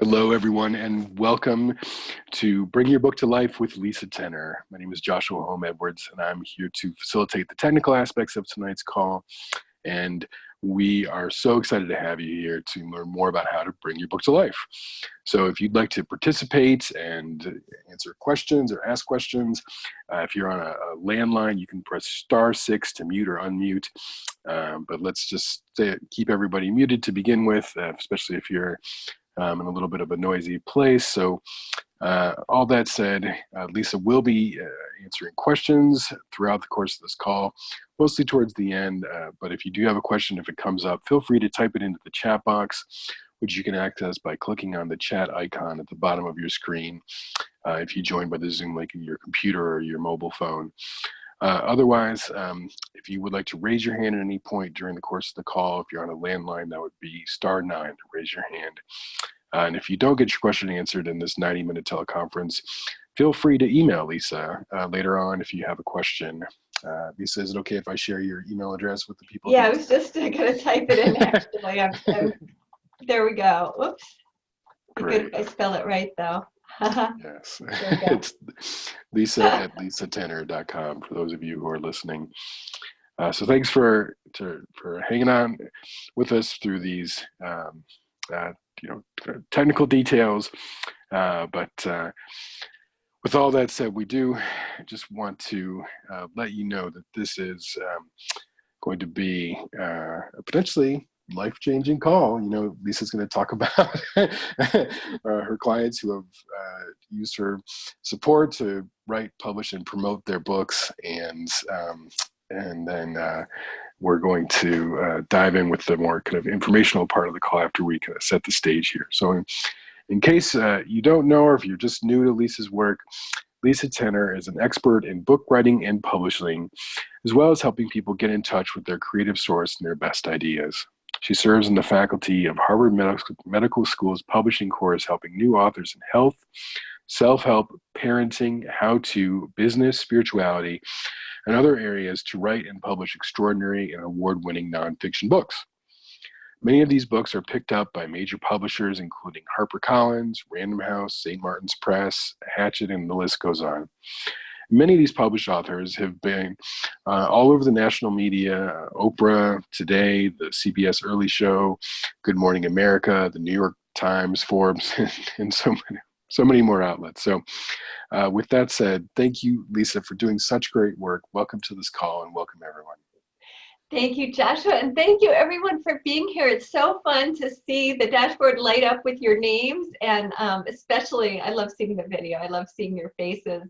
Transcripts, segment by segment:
Hello, everyone, and welcome to Bring Your Book to Life with Lisa Tenner. My name is Joshua Holm Edwards, and I'm here to facilitate the technical aspects of tonight's call. And we are so excited to have you here to learn more about how to bring your book to life. So if you'd like to participate and answer questions or ask questions, if you're on a landline, you can press *6 to mute or unmute. But let's just keep everybody muted to begin with, especially if you're in a little bit of a noisy place. So all that said, Lisa will be answering questions throughout the course of this call, mostly towards the end. But if you do have a question, if it comes up, feel free to type it into the chat box, which you can access by clicking on the chat icon at the bottom of your screen if you join by the Zoom link in your computer or your mobile phone. Otherwise, if you would like to raise your hand at any point during the course of the call, if you're on a landline, that would be *9 to raise your hand. And if you don't get your question answered in this 90-minute teleconference, feel free to email Lisa later on if you have a question. Lisa, is it okay if I share your email address with the people? Yeah, I was just going to type it in, actually. There we go. Whoops. Great. Good if I spell it right, though. Yes. It's Lisa at lisatenner.com for those of you who are listening. So thanks for hanging on with us through these technical details. But with all that said, we do just want to let you know that this is going to be a potentially life-changing call. Lisa's going to talk about her clients who have used her support to write, publish, and promote their books, and then we're going to dive in with the more kind of informational part of the call after we kind of set the stage here. So in case you don't know, or if you're just new to Lisa's work, Lisa Tenner is an expert in book writing and publishing, as well as helping people get in touch with their creative source and their best ideas. She serves in the faculty of Harvard Medical School's publishing course, helping new authors in health, self-help, parenting, how-to, business, spirituality, and other areas to write and publish extraordinary and award-winning nonfiction books. Many of these books are picked up by major publishers, including HarperCollins, Random House, St. Martin's Press, Hachette, and the list goes on. Many of these published authors have been all over the national media, Oprah, Today, the CBS Early Show, Good Morning America, the New York Times, Forbes, and so many more outlets. So with that said, thank you, Lisa, for doing such great work. Welcome to this call, and welcome everyone. Thank you, Joshua, and thank you everyone for being here. It's so fun to see the dashboard light up with your names, and especially I love seeing the video. I love seeing your faces,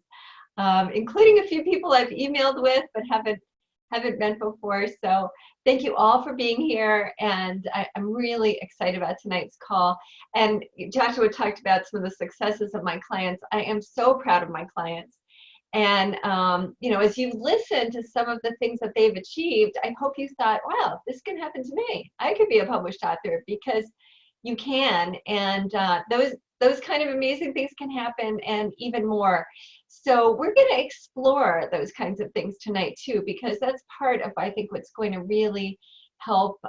including a few people I've emailed with but haven't met before. So thank you all for being here, and I'm really excited about tonight's call. And Joshua talked about some of the successes of my clients. I am so proud of my clients. And, as you listen to some of the things that they've achieved, I hope you thought, wow, this can happen to me. I could be a published author, because you can. And those kind of amazing things can happen, and even more. So we're going to explore those kinds of things tonight, too, because that's part of, I think, what's going to really help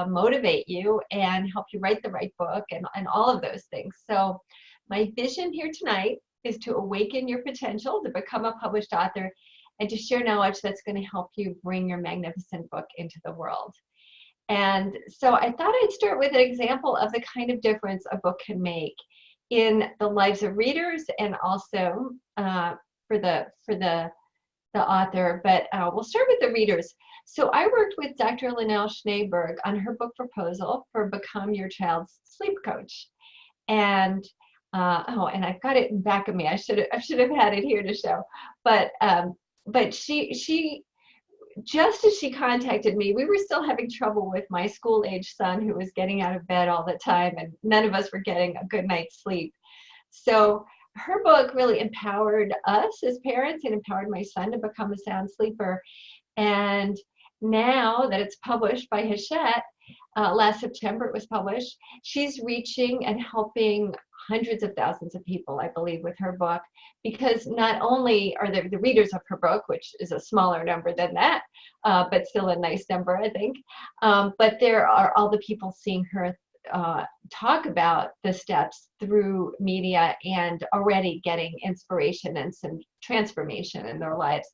motivate you and help you write the right book and all of those things. So my vision here tonight is to awaken your potential to become a published author and to share knowledge that's going to help you bring your magnificent book into the world. And so I thought I'd start with an example of the kind of difference a book can make in the lives of readers, and also for the author. But we'll start with the readers. So I worked with Dr. Linnell Schneeberg on her book proposal for Become Your Child's Sleep Coach. And and I've got it in back of me. I should have had it here to show. But she just as she contacted me, we were still having trouble with my school-age son, who was getting out of bed all the time, and none of us were getting a good night's sleep. So her book really empowered us as parents and empowered my son to become a sound sleeper. And now that it's published by Hachette, last September it was published, she's reaching and helping hundreds of thousands of people, I believe, with her book, because not only are the readers of her book, which is a smaller number than that, but still a nice number, I think, but there are all the people seeing her talk about the steps through media and already getting inspiration and some transformation in their lives.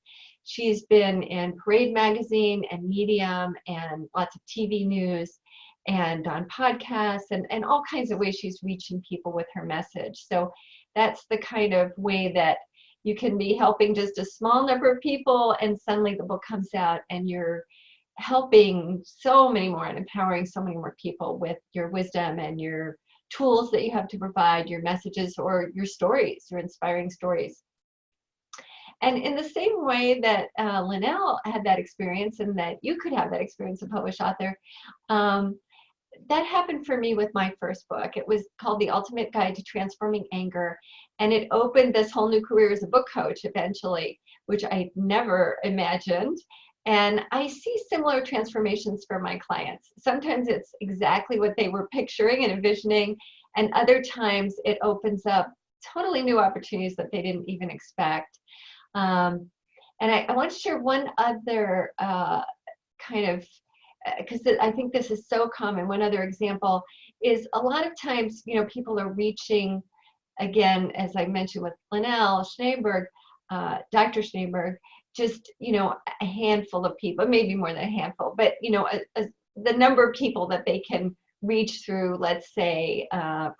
She's been in Parade Magazine and Medium and lots of TV news and on podcasts and all kinds of ways she's reaching people with her message. So that's the kind of way that you can be helping just a small number of people, and suddenly the book comes out and you're helping so many more and empowering so many more people with your wisdom and your tools that you have to provide, your messages or your stories, your inspiring stories. And in the same way that Linnell had that experience, and that you could have that experience, a published author, that happened for me with my first book. It was called The Ultimate Guide to Transforming Anger, and it opened this whole new career as a book coach eventually, which I never imagined. And I see similar transformations for my clients. Sometimes it's exactly what they were picturing and envisioning, and other times it opens up totally new opportunities that they didn't even expect. And I want to share one other kind of, because I think this is so common. One other example is a lot of times, people are reaching, again, as I mentioned with Linnell Schneeberg, Dr. Schneeberg, just, a handful of people, maybe more than a handful, but, the number of people that they can reach through, let's say,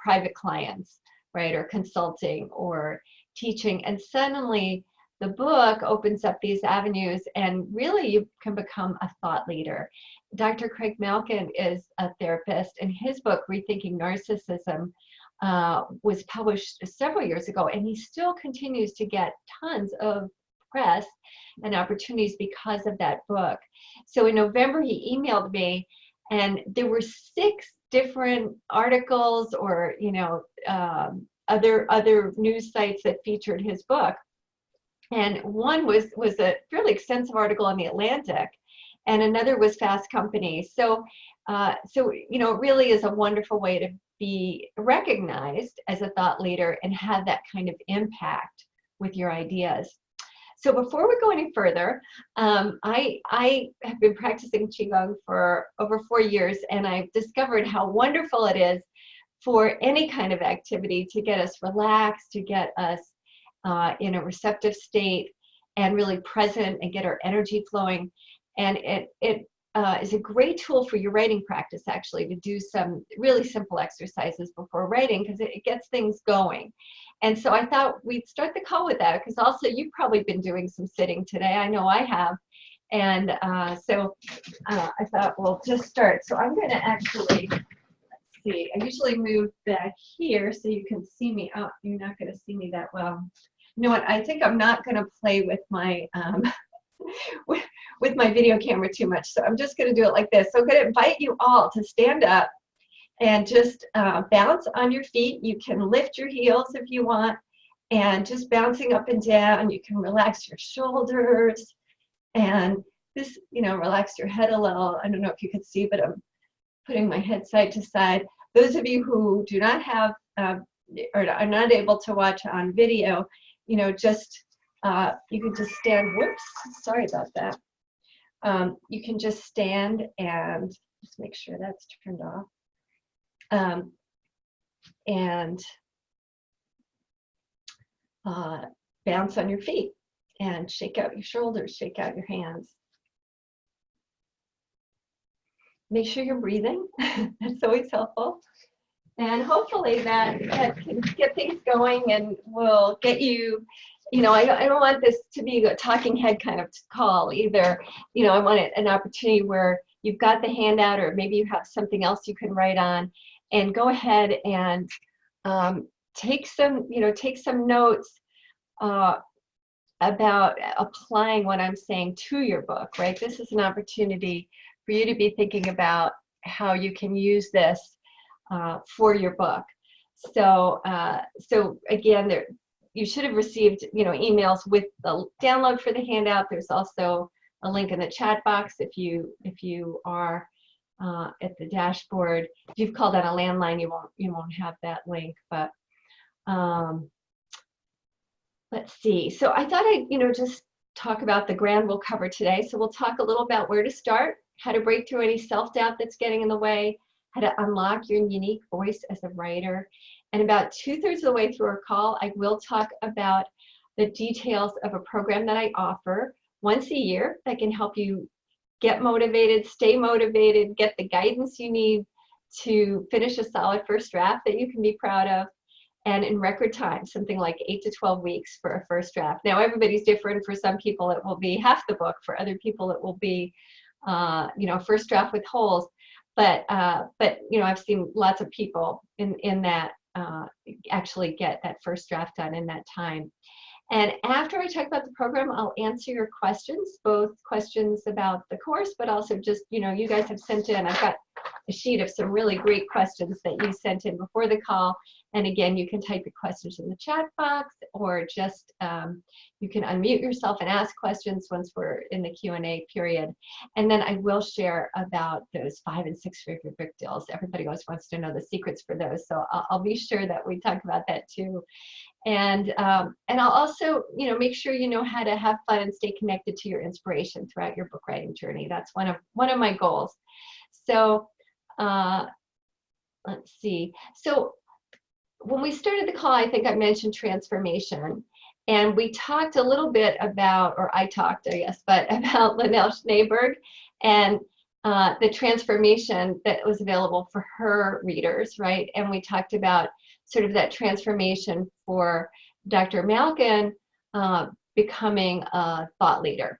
private clients, right, or consulting or teaching. And suddenly the book opens up these avenues, and really you can become a thought leader. Dr. Craig Malkin is a therapist, and his book, Rethinking Narcissism, was published several years ago, and he still continues to get tons of press and opportunities because of that book. So in November, he emailed me, and there were 6 different articles or, other news sites that featured his book. And one was a fairly extensive article on the Atlantic, and another was Fast Company. So, it really is a wonderful way to be recognized as a thought leader and have that kind of impact with your ideas. So before we go any further, I have been practicing Qigong for over 4 years, and I've discovered how wonderful it is for any kind of activity to get us relaxed, to get us in a receptive state and really present and get our energy flowing. And it is a great tool for your writing practice, actually, to do some really simple exercises before writing, because it gets things going. And so I thought we'd start the call with that, because also you've probably been doing some sitting today. I know I have. And so I thought we'll just start. So I'm going to actually, let's see, I usually move back here so you can see me. Oh, you're not going to see me that well. You know what? I think I'm not going to play with my with my video camera too much. So I'm just going to do it like this. So I'm going to invite you all to stand up and just bounce on your feet. You can lift your heels if you want, and just bouncing up and down. You can relax your shoulders and just, relax your head a little. I don't know if you can see, but I'm putting my head side to side. Those of you who do not have or are not able to watch on video, just you can just stand. Whoops, sorry about that. You can just stand and just make sure that's turned off. And bounce on your feet and shake out your shoulders, shake out your hands. Make sure you're breathing. That's always helpful. And hopefully that can get things going and will get you, I don't want this to be a talking head kind of call either. I want an opportunity where you've got the handout, or maybe you have something else you can write on, and go ahead and take some notes about applying what I'm saying to your book, right? This is an opportunity for you to be thinking about how you can use this for your book. So again, you should have received emails with the download for the handout. There's also a link in the chat box if you are at the dashboard. If you've called on a landline, you won't have that link. But let's see. So I thought I'd just talk about the ground we'll cover today. So we'll talk a little about where to start, how to break through any self-doubt that's getting in the way, how to unlock your unique voice as a writer. And about 2/3 of the way through our call, I will talk about the details of a program that I offer once a year that can help you get motivated, stay motivated, get the guidance you need to finish a solid first draft that you can be proud of, and in record time, something like 8 to 12 weeks for a first draft. Now, everybody's different. For some people, it will be half the book. For other people, it will be, first draft with holes. But I've seen lots of people in that actually get that first draft done in that time. And after I talk about the program, I'll answer your questions, both questions about the course, but also just, you guys have sent in, I've got a sheet of some really great questions that you sent in before the call. And again, you can type your questions in the chat box, or just you can unmute yourself and ask questions once we're in the Q&A period. And then I will share about those 5- and 6-figure book deals. Everybody always wants to know the secrets for those. So I'll be sure that we talk about that too. And I'll also, make sure you know how to have fun and stay connected to your inspiration throughout your book writing journey. That's one of my goals. So let's see. So when we started the call, I think I mentioned transformation, and we talked a little bit about, or I talked, I guess, but about Linnell Schneeberg and the transformation that was available for her readers, right? And we talked about sort of that transformation for Dr. Malkin becoming a thought leader.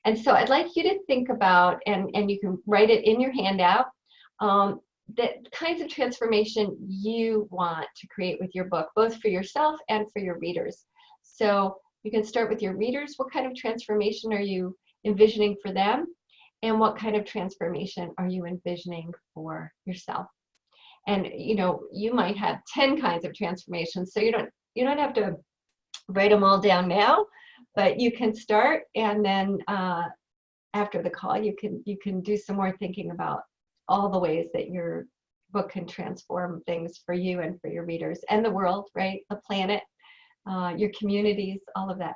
And so I'd like you to think about, and you can write it in your handout, the kinds of transformation you want to create with your book, both for yourself and for your readers. So you can start with your readers. What kind of transformation are you envisioning for them? And what kind of transformation are you envisioning for yourself? And you might have 10 kinds of transformations, so you don't have to write them all down now, but you can start, and then after the call, you can do some more thinking about all the ways that your book can transform things for you and for your readers and the world, right? The planet, your communities, all of that.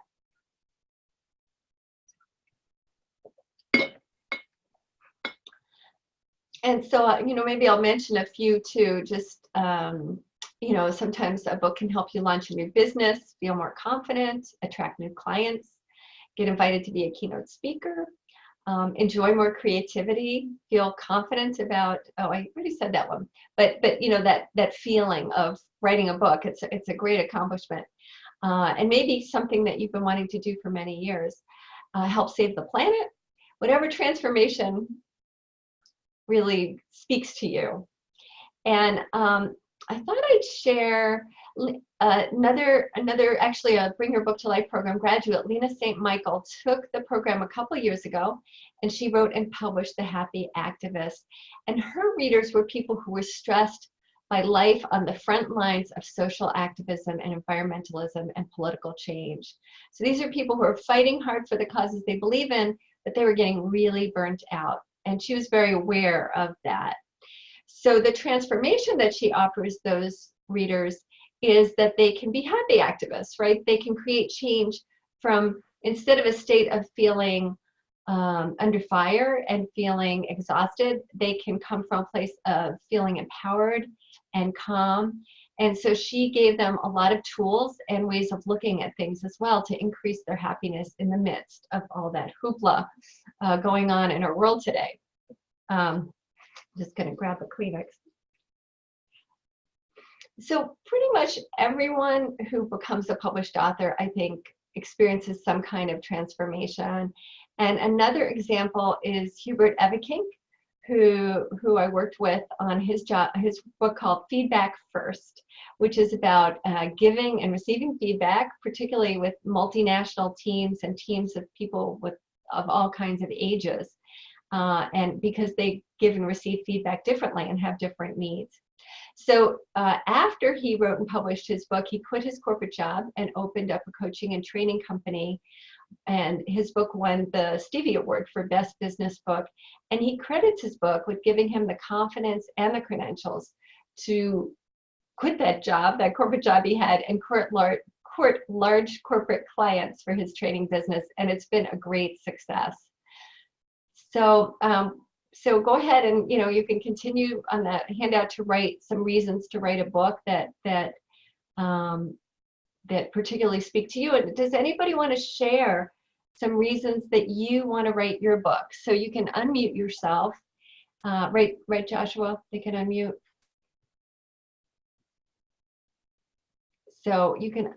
And so, maybe I'll mention a few too. Just, sometimes a book can help you launch a new business, feel more confident, attract new clients, get invited to be a keynote speaker, enjoy more creativity, feel confident about, I already said that one, but that feeling of writing a book, it's a great accomplishment. And maybe something that you've been wanting to do for many years, help save the planet, whatever transformation really speaks to you. And I thought I'd share another actually a Bring Your Book to Life program graduate. Lena St. Michael took the program a couple years ago, and she wrote and published The Happy Activist. And her readers were people who were stressed by life on the front lines of social activism and environmentalism and political change. So these are people who are fighting hard for the causes they believe in, but they were getting really burnt out. And she was very aware of that. So the transformation that she offers those readers is that they can be happy activists, right? They can create change from, instead of a state of feeling under fire and feeling exhausted, they can come from a place of feeling empowered and calm. And so she gave them a lot of tools and ways of looking at things as well to increase their happiness in the midst of all that hoopla going on in our world today. I'm just going to grab a Kleenex. So pretty much everyone who becomes a published author, I think, experiences some kind of transformation. And another example is Hubert Evekink, who I worked with on his book called Feedback First, which is about giving and receiving feedback, particularly with multinational teams and teams of people of all kinds of ages, and because they give and receive feedback differently and have different needs. So after he wrote and published his book, he quit his corporate job and opened up a coaching and training company. And his book won the Stevie Award for Best Business Book. And he credits his book with giving him the confidence and the credentials to quit that job, that corporate job he had, and court large corporate clients for his training business. And it's been a great success. So so go ahead and, you can continue on that handout to write some reasons to write a book um, that particularly speak to you. And does anybody want to share some reasons that you want to write your book? So you can unmute yourself. Right, Joshua, they can unmute. So you can,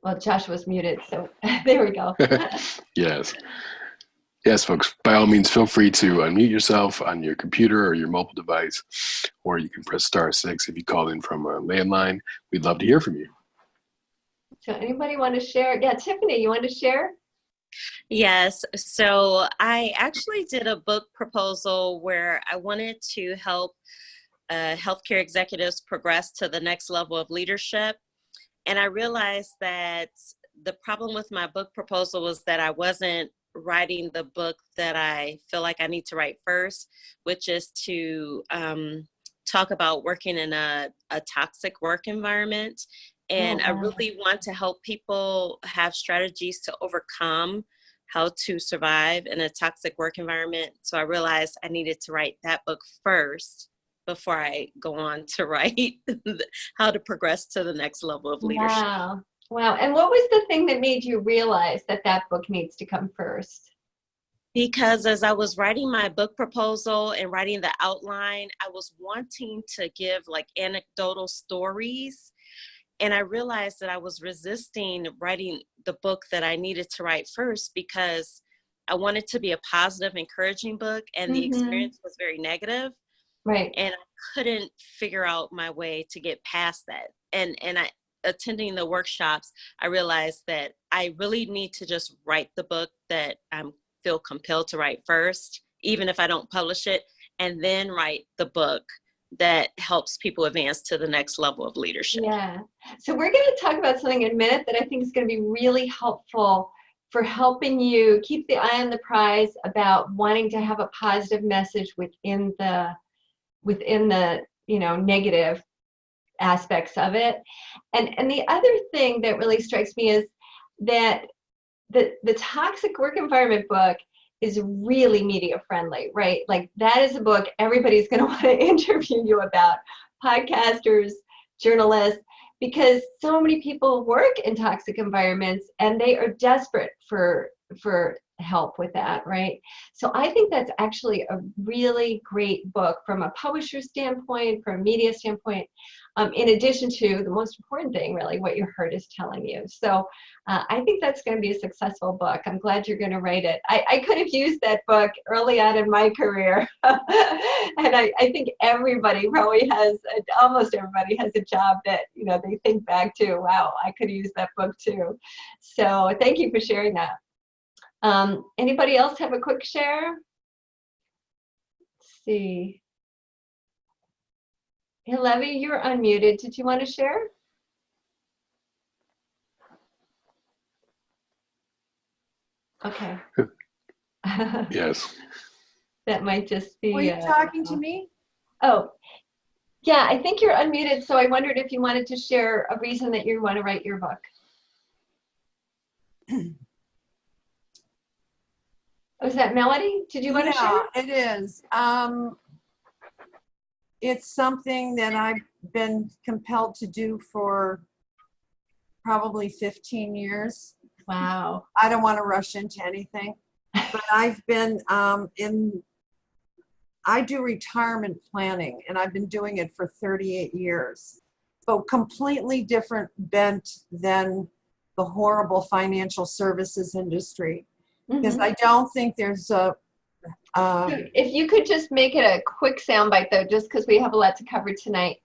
well, Joshua's muted, so there we go. Yes. Yes, folks, by all means, feel free to unmute yourself on your computer or your mobile device, or you can press *6 if you called in from a landline. We'd love to hear from you. So anybody want to share? Yeah, Tiffany, you want to share? Yes. So I actually did a book proposal where I wanted to help healthcare executives progress to the next level of leadership. And I realized that the problem with my book proposal was that I wasn't writing the book that I feel like I need to write first, which is to talk about working in a toxic work environment. And I really want to help people have strategies to overcome how to survive in a toxic work environment. So I realized I needed to write that book first before I go on to write how to progress to the next level of leadership. Wow. Wow. And what was the thing that made you realize that that book needs to come first? Because as I was writing my book proposal and writing the outline, I was wanting to give like anecdotal stories. And I realized that I was resisting writing the book that I needed to write first because I wanted to be a positive, encouraging book, and the experience was very negative. Right. And I couldn't figure out my way to get past that. And attending the workshops, I realized that I really need to just write the book that I feel compelled to write first, even if I don't publish it, and then write the book that helps people advance to the next level of leadership. Yeah. So we're going to talk about something in a minute that I think is going to be really helpful for helping you keep the eye on the prize about wanting to have a positive message within the negative aspects of it. And the other thing that really strikes me is that the toxic work environment book is really media friendly, right? Like that is a book everybody's going to want to interview you about, podcasters, journalists, because so many people work in toxic environments and they are desperate for help with that, right? So I think that's actually a really great book from a publisher standpoint, from a media standpoint, in addition to the most important thing, really, what your heart is telling you. So I think that's going to be a successful book. I'm glad you're going to write it. I could have used that book early on in my career. And I think everybody probably almost everybody has a job that, they think back to, wow, I could have used that book too. So thank you for sharing that. Anybody else have a quick share? Let's see. Hey, Levy, you're unmuted. Did you want to share? Okay. Yes. That might just be. Were you talking to me? Oh, yeah, I think you're unmuted. So I wondered if you wanted to share a reason that you want to write your book. Was that Melody? Did you want to share? Yeah, it is. It's something that I've been compelled to do for probably 15 years. Wow. I don't want to rush into anything, but I've been I do retirement planning, and I've been doing it for 38 years. So completely different bent than the horrible financial services industry. Because I don't think there's a if you could just make it a quick soundbite, though, just because we have a lot to cover tonight.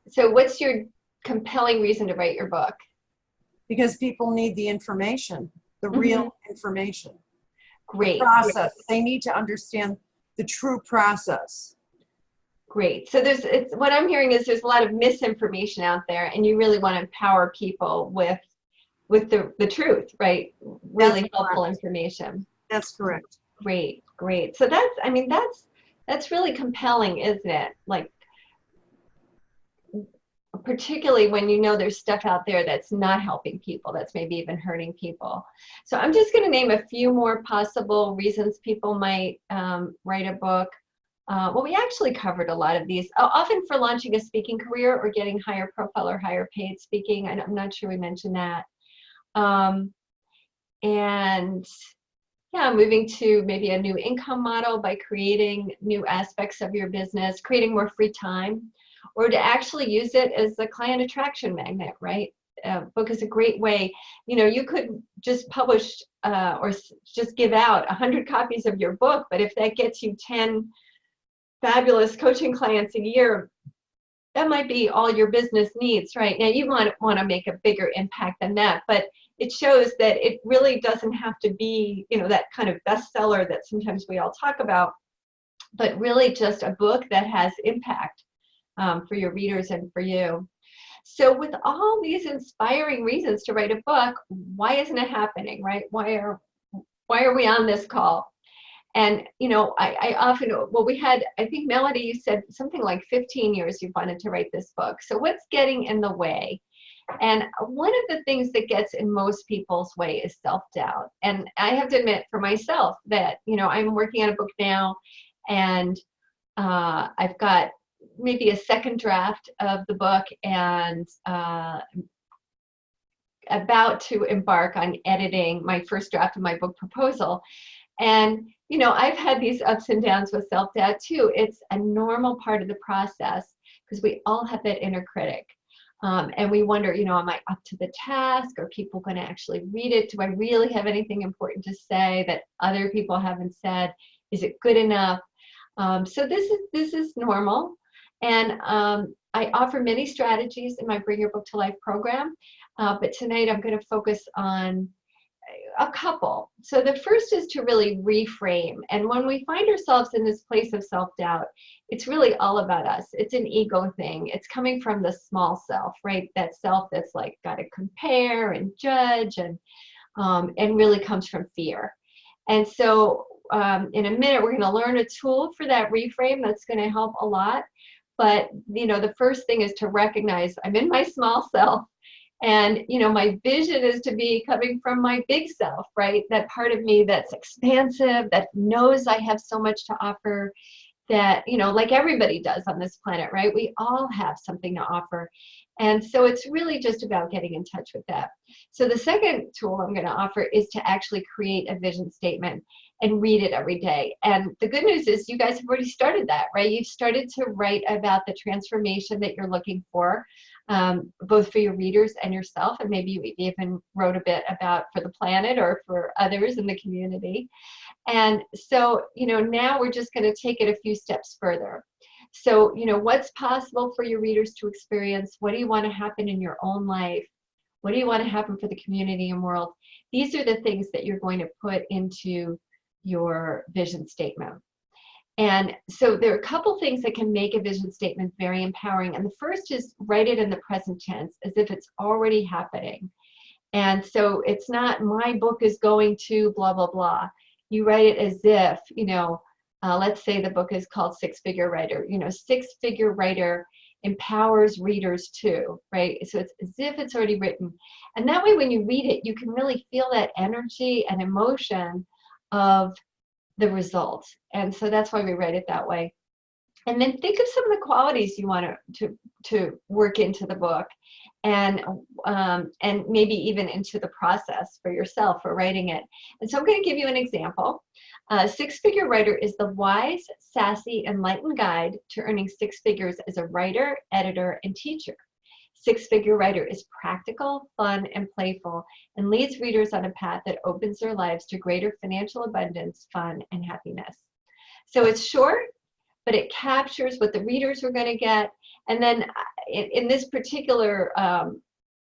So what's your compelling reason to write your book? Because people need the information, the real information. Great. The process. They need to understand the true process. Great. So what I'm hearing is there's a lot of misinformation out there, and you really want to empower people with the truth, right? Really helpful information. That's correct. Great, great. So that's really compelling, isn't it? Like, particularly when there's stuff out there that's not helping people, that's maybe even hurting people. So I'm just going to name a few more possible reasons people might write a book. well, we actually covered a lot of these, often for launching a speaking career or getting higher profile or higher paid speaking. I'm not sure we mentioned that. And yeah, moving to maybe a new income model by creating new aspects of your business, creating more free time, or to actually use it as a client attraction magnet, right? Book is a great way. You know, you could just publish or just give out 100 copies of your book, but if that gets you 10 fabulous coaching clients a year, that might be all your business needs, right? Now you want to make a bigger impact than that, but it shows that it really doesn't have to be, you know, that kind of bestseller that sometimes we all talk about, but really just a book that has impact for your readers and for you. So with all these inspiring reasons to write a book, why isn't it happening, right? Why are we on this call? And, you know, I often, well, we had, I think, Melody, you said something like 15 years you wanted to write this book. So what's getting in the way? And one of the things that gets in most people's way is self-doubt. And I have to admit for myself that, you know, I'm working on a book now, and I've got maybe a second draft of the book, and about to embark on editing my first draft of my book proposal. And, you know, I've had these ups and downs with self-doubt too. It's a normal part of the process because we all have that inner critic. And we wonder, you know, am I up to the task? Are people going to actually read it? Do I really have anything important to say that other people haven't said? Is it good enough? So this is normal. And I offer many strategies in my Bring Your Book to Life program. But tonight I'm going to focus on a couple. So the first is to really reframe. And when we find ourselves in this place of self-doubt, it's really all about us. It's an ego thing. It's coming from the small self, right? That self that's like got to compare and judge, and really comes from fear. And so in a minute, we're going to learn a tool for that reframe that's going to help a lot. But, you know, the first thing is to recognize I'm in my small self. And, you know, my vision is to be coming from my big self, right? That part of me that's expansive, that knows I have so much to offer, that, you know, like everybody does on this planet, right? We all have something to offer. And so it's really just about getting in touch with that. So the second tool I'm going to offer is to actually create a vision statement and read it every day. And the good news is you guys have already started that, right? You've started to write about the transformation that you're looking for, both for your readers and yourself. And maybe you even wrote a bit about for the planet or for others in the community. And so, you know, now we're just going to take it a few steps further. So, you know, what's possible for your readers to experience? What do you want to happen in your own life? What do you want to happen for the community and world? These are the things that you're going to put into your vision statement. And so there are a couple things that can make a vision statement very empowering. And the first is write it in the present tense as if it's already happening. And so it's not my book is going to blah, blah, blah. You write it as if, you know, let's say the book is called Six Figure Writer. You know, Six Figure Writer empowers readers too, right? So it's as if it's already written. And that way when you read it, you can really feel that energy and emotion of the result. And so that's why we write it that way. And then think of some of the qualities you want to work into the book, and maybe even into the process for yourself for writing it. And so I'm going to give you an example. Six Figure Writer is the wise, sassy, enlightened guide to earning six figures as a writer, editor, and teacher. Six Figure Writer is practical, fun, and playful, and leads readers on a path that opens their lives to greater financial abundance, fun, and happiness. So it's short, but it captures what the readers are going to get. And then in this particular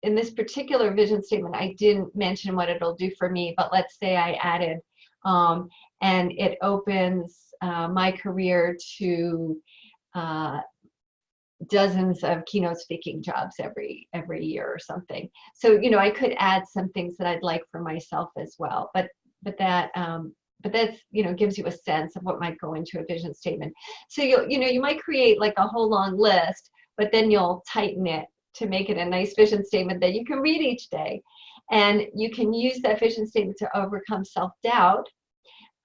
vision statement, I didn't mention what it'll do for me, but let's say I added, and it opens my career to dozens of keynote speaking jobs every year or something. So, you know, I could add some things that I'd like for myself as well, but that's, you know, gives you a sense of what might go into a vision statement. So you might create like a whole long list, but then you'll tighten it to make it a nice vision statement that you can read each day. And you can use that vision statement to overcome self-doubt.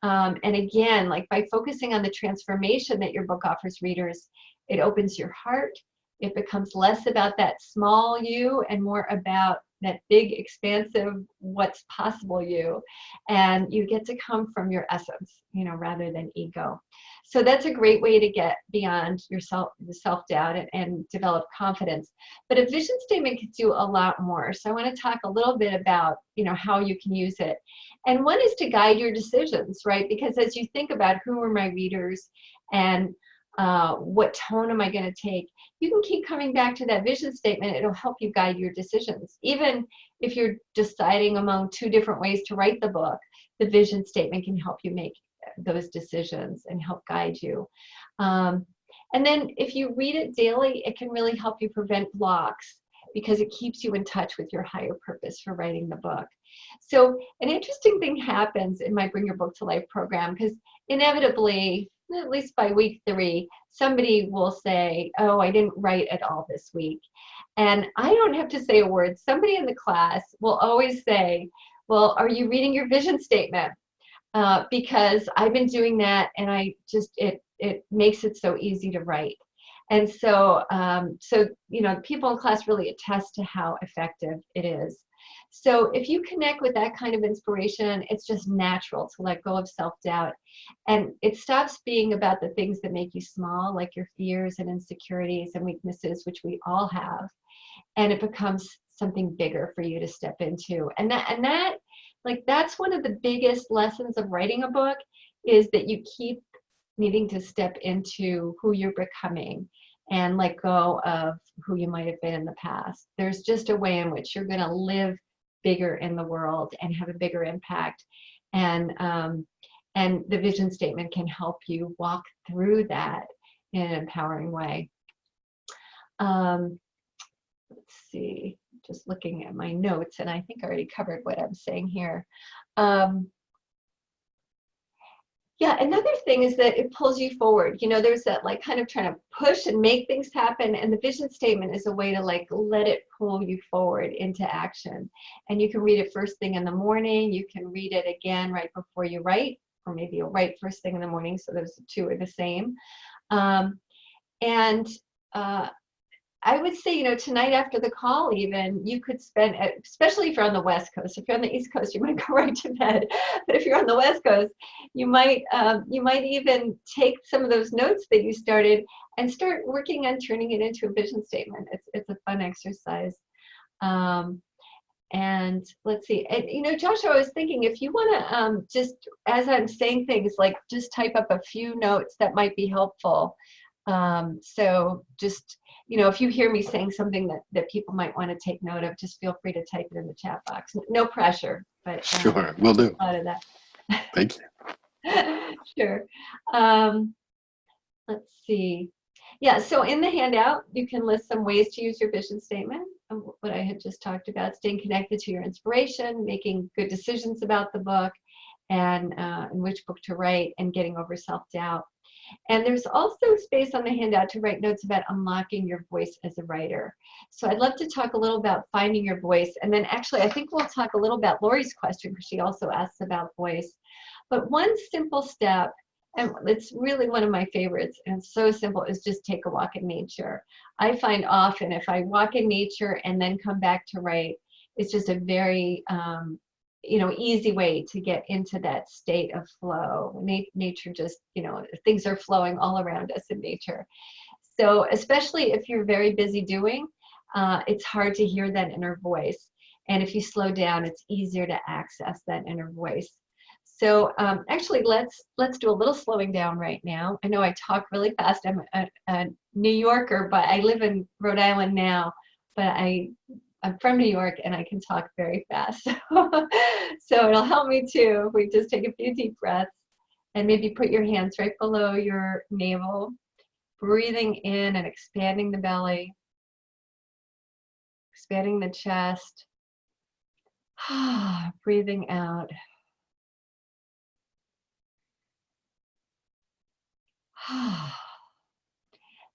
And again, like by focusing on the transformation that your book offers readers, it opens your heart. It becomes less about that small you and more about that big, expansive, what's possible you. And you get to come from your essence, you know, rather than ego. So that's a great way to get beyond yourself, the self-doubt, and develop confidence. But a vision statement can do a lot more. So I want to talk a little bit about, you know, how you can use it. And one is to guide your decisions, right? Because as you think about who are my readers and what tone am I going to take, you can keep coming back to that vision statement. It'll help you guide your decisions. Even if you're deciding among two different ways to write the book, the vision statement can help you make those decisions and help guide you. And then if you read it daily, it can really help you prevent blocks because it keeps you in touch with your higher purpose for writing the book. So an interesting thing happens in my Bring Your Book to Life program, because inevitably, at least by week 3, somebody will say, oh, I didn't write at all this week. And I don't have to say a word. Somebody in the class will always say, well, are you reading your vision statement? Because I've been doing that, and I just, it makes it so easy to write. And so, you know, people in class really attest to how effective it is. So if you connect with that kind of inspiration, it's just natural to let go of self-doubt. And it stops being about the things that make you small, like your fears and insecurities and weaknesses, which we all have. And it becomes something bigger for you to step into. And that, like, that's one of the biggest lessons of writing a book, is that you keep needing to step into who you're becoming and let go of who you might have been in the past. There's just a way in which you're going to live bigger in the world and have a bigger impact. And the vision statement can help you walk through that in an empowering way. Let's see, just looking at my notes, and I think I already covered what I'm saying here. Yeah, another thing is that it pulls you forward. You know, there's that like kind of trying to push and make things happen, and the vision statement is a way to like let it pull you forward into action. And you can read it first thing in the morning. You can read it again right before you write, or maybe you'll write first thing in the morning, so those two are the same. I would say, you know, tonight after the call even, you could spend, especially if you're on the West Coast. If you're on the East Coast, you might go right to bed. But if you're on the West Coast, you might even take some of those notes that you started and start working on turning it into a vision statement. It's a fun exercise. And let's see, and, you know, Joshua, I was thinking, if you want to just, as I'm saying things, like just type up a few notes that might be helpful. So just, you know, if you hear me saying something that people might want to take note of, just feel free to type it in the chat box. No pressure, but sure, will do. A lot of that. Thank you. Sure. Let's see. Yeah, so in the handout, you can list some ways to use your vision statement, what I had just talked about, staying connected to your inspiration, making good decisions about the book, and which book to write, and getting over self-doubt. And there's also space on the handout to write notes about unlocking your voice as a writer. So I'd love to talk a little about finding your voice. And then actually, I think we'll talk a little about Lori's question, because she also asks about voice. But one simple step, and it's really one of my favorites, and it's so simple, is just take a walk in nature. I find often if I walk in nature and then come back to write, it's just a very you know, easy way to get into that state of flow. Nature just, you know, things are flowing all around us in nature. So especially if you're very busy doing, it's hard to hear that inner voice. And if you slow down, it's easier to access that inner voice. So actually, let's do a little slowing down right now. I know I talk really fast. I'm a New Yorker, but I live in Rhode Island now. But I'm from New York, and I can talk very fast. So it'll help me too if we just take a few deep breaths and maybe put your hands right below your navel, breathing in and expanding the belly, expanding the chest, breathing out.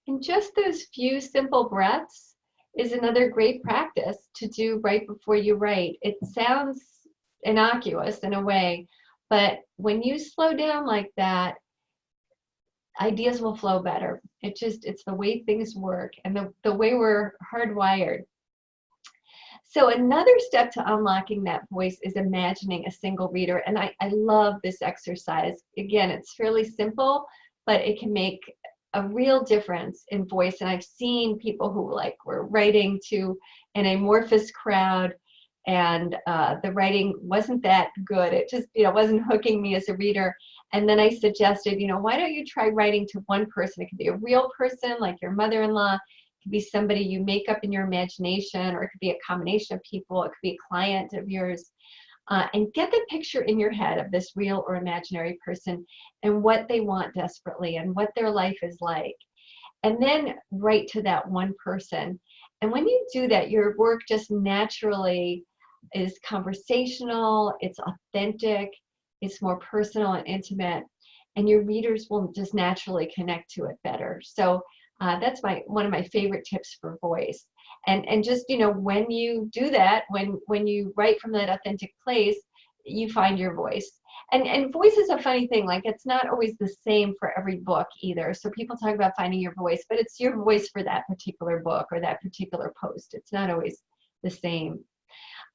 And just those few simple breaths is another great practice to do right before you write. It sounds innocuous in a way, But when you slow down like that, ideas will flow better. It's the way things work and the way we're hardwired. So another step to unlocking that voice is imagining a single reader. And I love this exercise. Again, it's fairly simple, but it can make a real difference in voice. And I've seen people who were writing to an amorphous crowd, and the writing wasn't that good. It just wasn't hooking me as a reader. And then I suggested, why don't you try writing to one person? It could be a real person like your mother-in-law. It could be somebody you make up in your imagination, or it could be a combination of people. It could be a client of yours. And get the picture in your head of this real or imaginary person and what they want desperately and what their life is like. And then write to that one person. And when you do that, your work just naturally is conversational, it's authentic, it's more personal and intimate, and your readers will just naturally connect to it better. So that's one of my favorite tips for voice. And just, when you do that, when you write from that authentic place, you find your voice. And voice is a funny thing. Like, it's not always the same for every book either. So people talk about finding your voice, but it's your voice for that particular book or that particular post. It's not always the same.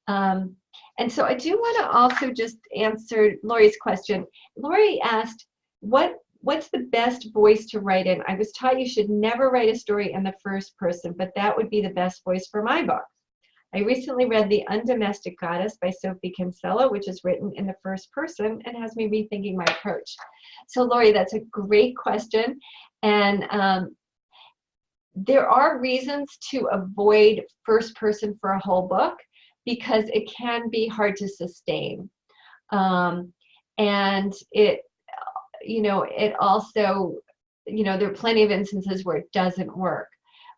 And so I do want to also just answer Lori's question. Lori asked, what's the best voice to write in? I was taught you should never write a story in the first person, but that would be the best voice for my book. I recently read The Undomestic Goddess by Sophie Kinsella, which is written in the first person and has me rethinking my approach. So Lori, that's a great question. And there are reasons to avoid first person for a whole book, because it can be hard to sustain. And it also, there are plenty of instances where it doesn't work.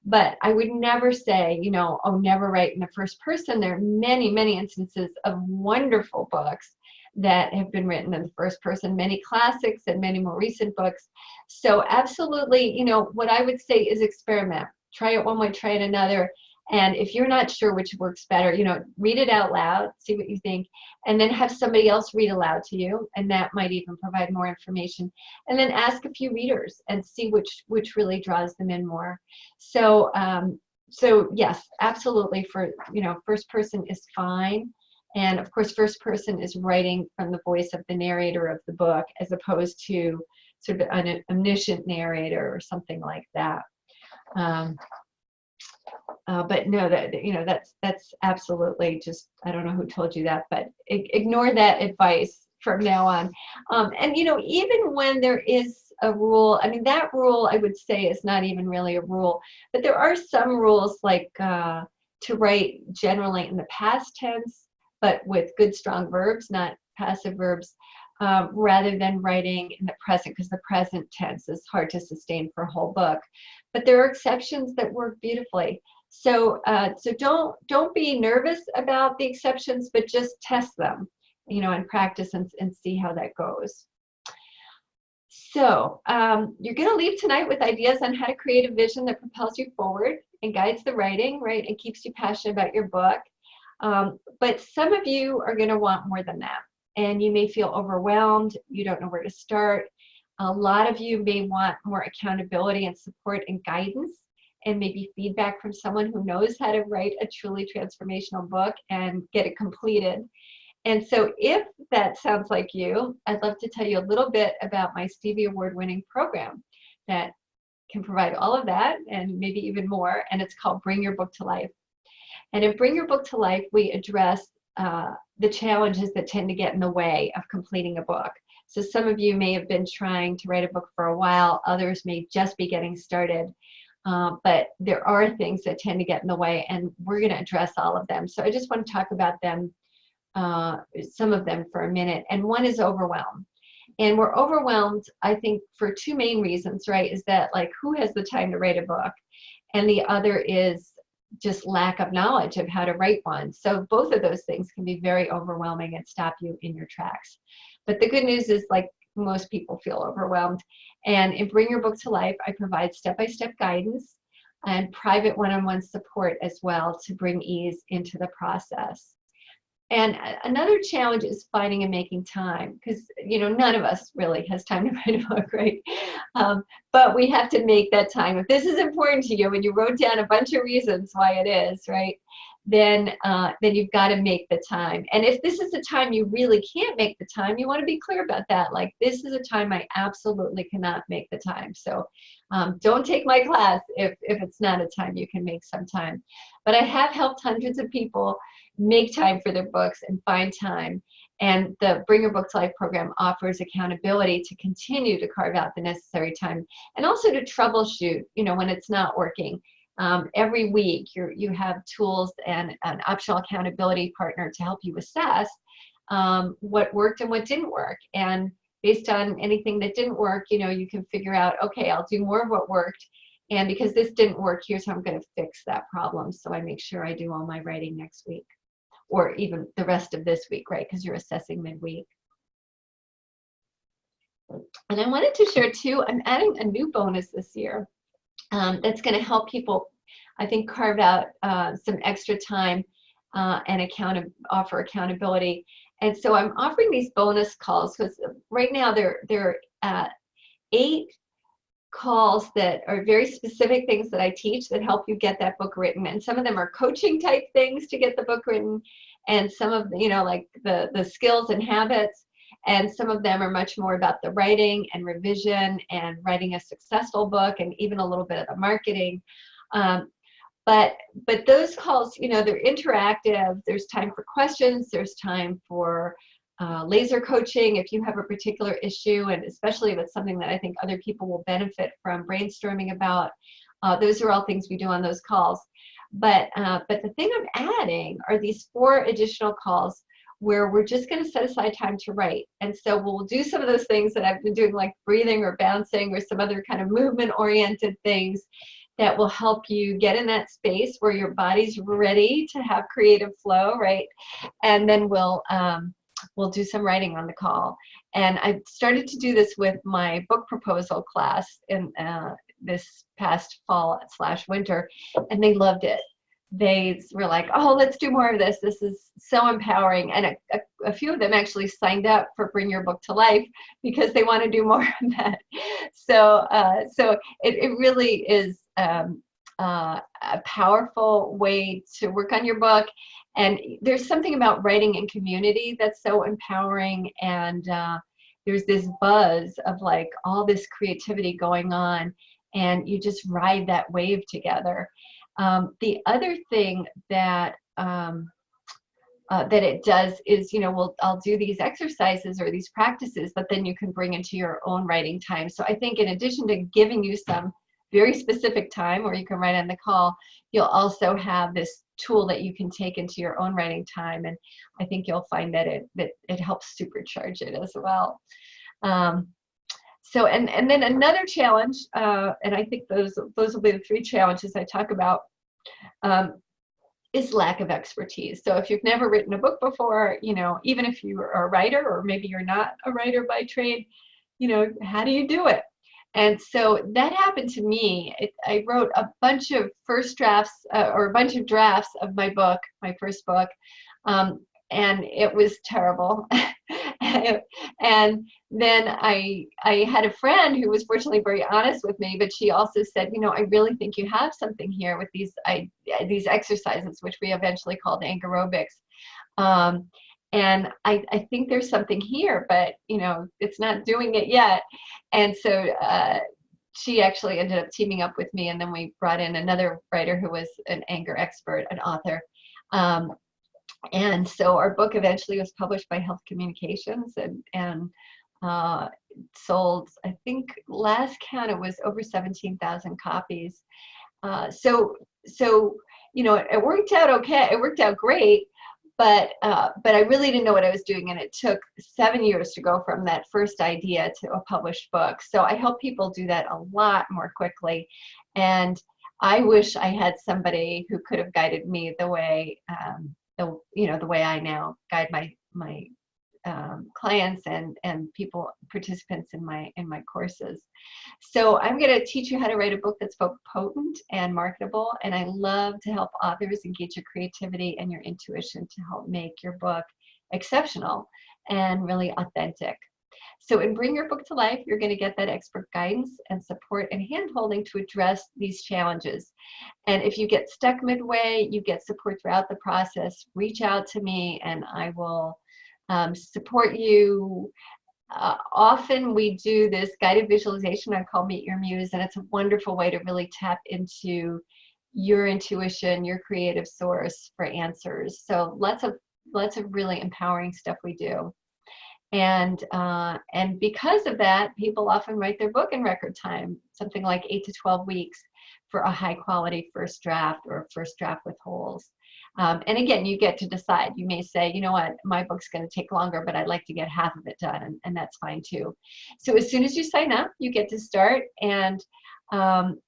But I would never say, oh, never write in the first person. There are many, many instances of wonderful books that have been written in the first person, many classics and many more recent books. So absolutely, what I would say is experiment. Try it one way, try it another. And if you're not sure which works better, read it out loud, see what you think, and then have somebody else read aloud to you, and that might even provide more information. And then ask a few readers and see which really draws them in more. So yes, absolutely. For first person is fine, and of course, first person is writing from the voice of the narrator of the book, as opposed to sort of an omniscient narrator or something like that. But no, that's absolutely just, I don't know who told you that, but ignore that advice from now on. And even when there is a rule, I mean, that rule I would say is not even really a rule, but there are some rules, like to write generally in the past tense, but with good strong verbs, not passive verbs, rather than writing in the present, because the present tense is hard to sustain for a whole book. But there are exceptions that work beautifully. So don't be nervous about the exceptions, but just test them, and practice and see how that goes. So you're going to leave tonight with ideas on how to create a vision that propels you forward and guides the writing, right, and keeps you passionate about your book. But some of you are going to want more than that, and you may feel overwhelmed. You don't know where to start. A lot of you may want more accountability and support and guidance, and maybe feedback from someone who knows how to write a truly transformational book and get it completed. And so if that sounds like you, I'd love to tell you a little bit about my Stevie Award-winning program that can provide all of that and maybe even more, and it's called Bring Your Book to Life. And in Bring Your Book to Life, we address the challenges that tend to get in the way of completing a book. So some of you may have been trying to write a book for a while, others may just be getting started. But there are things that tend to get in the way, and we're going to address all of them. So I just want to talk about them, some of them for a minute. And one is overwhelm. And we're overwhelmed, I think, for two main reasons, right? Is that, like, who has the time to write a book? And the other is just lack of knowledge of how to write one. So both of those things can be very overwhelming and stop you in your tracks. But the good news is, like, most people feel overwhelmed. And in Bring Your Book to Life, I provide step-by-step guidance and private one-on-one support as well to bring ease into the process. Another challenge is finding and making time, because none of us really has time to write a book, right? But we have to make that time. If this is important to you and you wrote down a bunch of reasons why it is, right? Then you've got to make the time. And if this is a time you really can't make the time, you want to be clear about that. Like, this is a time I absolutely cannot make the time. So don't take my class if it's not a time you can make some time. But I have helped hundreds of people make time for their books and find time. And the Bring Your Book to Life program offers accountability to continue to carve out the necessary time, and also to troubleshoot, when it's not working. Every week you have tools and an optional accountability partner to help you assess what worked and what didn't work. And based on anything that didn't work, you can figure out, okay, I'll do more of what worked. And because this didn't work, here's how I'm going to fix that problem. So I make sure I do all my writing next week, or even the rest of this week, right? Because you're assessing midweek. And I wanted to share too, I'm adding a new bonus this year that's going to help people, I think, carve out some extra time and offer accountability. And so I'm offering these bonus calls, because right now there are 8 calls that are very specific things that I teach that help you get that book written. And some of them are coaching type things to get the book written, and some of like the skills and habits, and some of them are much more about the writing and revision and writing a successful book, and even a little bit of the marketing. But those calls, they're interactive. There's time for questions. There's time for laser coaching if you have a particular issue, and especially if it's something that I think other people will benefit from brainstorming about. Those are all things we do on those calls. But the thing I'm adding are these 4 additional calls where we're just going to set aside time to write. And so we'll do some of those things that I've been doing, like breathing or bouncing or some other kind of movement-oriented things that will help you get in that space where your body's ready to have creative flow, right? And then we'll do some writing on the call. And I started to do this with my book proposal class in this past fall/winter, and they loved it. They were like, oh, let's do more of this. This is so empowering. And a few of them actually signed up for Bring Your Book to Life because they want to do more of that. So it really is a powerful way to work on your book. And there's something about writing in community that's so empowering. And there's this buzz of like all this creativity going on, and you just ride that wave together. The other thing that it does is, I'll do these exercises or these practices, but then you can bring into your own writing time. So I think in addition to giving you some very specific time where you can write on the call, you'll also have this tool that you can take into your own writing time. And I think you'll find that it helps supercharge it as well. So, and then another challenge, and I think those will be the 3 challenges I talk about, is lack of expertise. So if you've never written a book before, even if you are a writer, or maybe you're not a writer by trade, how do you do it? And so that happened to me. I wrote a bunch of first drafts or a bunch of drafts of my book, my first book, and it was terrible. And then I had a friend who was fortunately very honest with me, but she also said, I really think you have something here with these exercises, which we eventually called aerobics. And I think there's something here, but it's not doing it yet. And so she actually ended up teaming up with me, and then we brought in another writer who was an anger expert, an author. And so our book eventually was published by Health Communications, and sold, I think last count it was over 17,000 copies. So it worked out okay. It worked out great. But I really didn't know what I was doing, and it took 7 years to go from that first idea to a published book. So I help people do that a lot more quickly, and I wish I had somebody who could have guided me the way the way I now guide my clients and people, participants in my courses. So I'm going to teach you how to write a book that's both potent and marketable. And I love to help authors engage your creativity and your intuition to help make your book exceptional and really authentic. So in Bring Your Book to Life, you're going to get that expert guidance and support and hand-holding to address these challenges. And if you get stuck midway, you get support throughout the process. Reach out to me and I will support you. Often we do this guided visualization I call Meet Your Muse, and it's a wonderful way to really tap into your intuition, your creative source for answers. So lots of really empowering stuff we do. And because of that, people often write their book in record time, something like 8 to 12 weeks for a high quality first draft or a first draft with holes. And again, you get to decide. You may say, you know what, my book's going to take longer, but I'd like to get half of it done, and that's fine too. So as soon as you sign up, you get to start, and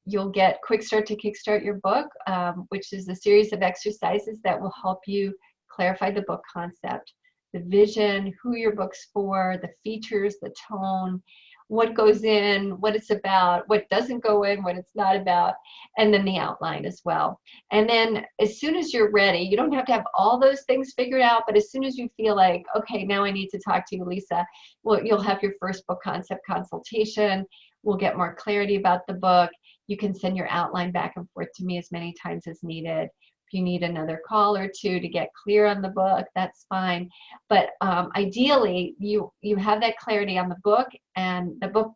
you'll get Quick Start to Kickstart Your Book, which is a series of exercises that will help you clarify the book concept, the vision, who your book's for, the features, the tone, what goes in, what it's about, what doesn't go in, what it's not about, and then the outline as well. And then as soon as you're ready, you don't have to have all those things figured out, but as soon as you feel like, okay, now I need to talk to you, Lisa, well, you'll have your first book concept consultation. We'll get more clarity about the book. You can send your outline back and forth to me as many times as needed. If you need another call or two to get clear on the book, that's fine. But ideally, you have that clarity on the book and the book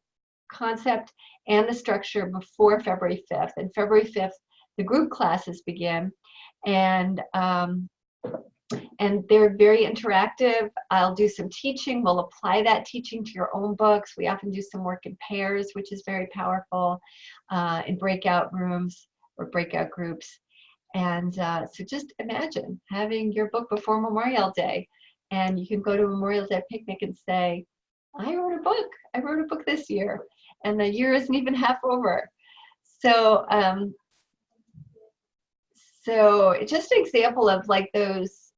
concept and the structure before February 5th. And February 5th, the group classes begin, and they're very interactive. I'll do some teaching. We'll apply that teaching to your own books. We often do some work in pairs, which is very powerful, in breakout rooms or breakout groups. And so just imagine having your book before Memorial Day, and you can go to a Memorial Day picnic and say, I wrote a book. I wrote a book this year, and the year isn't even half over. So, so just an example of like those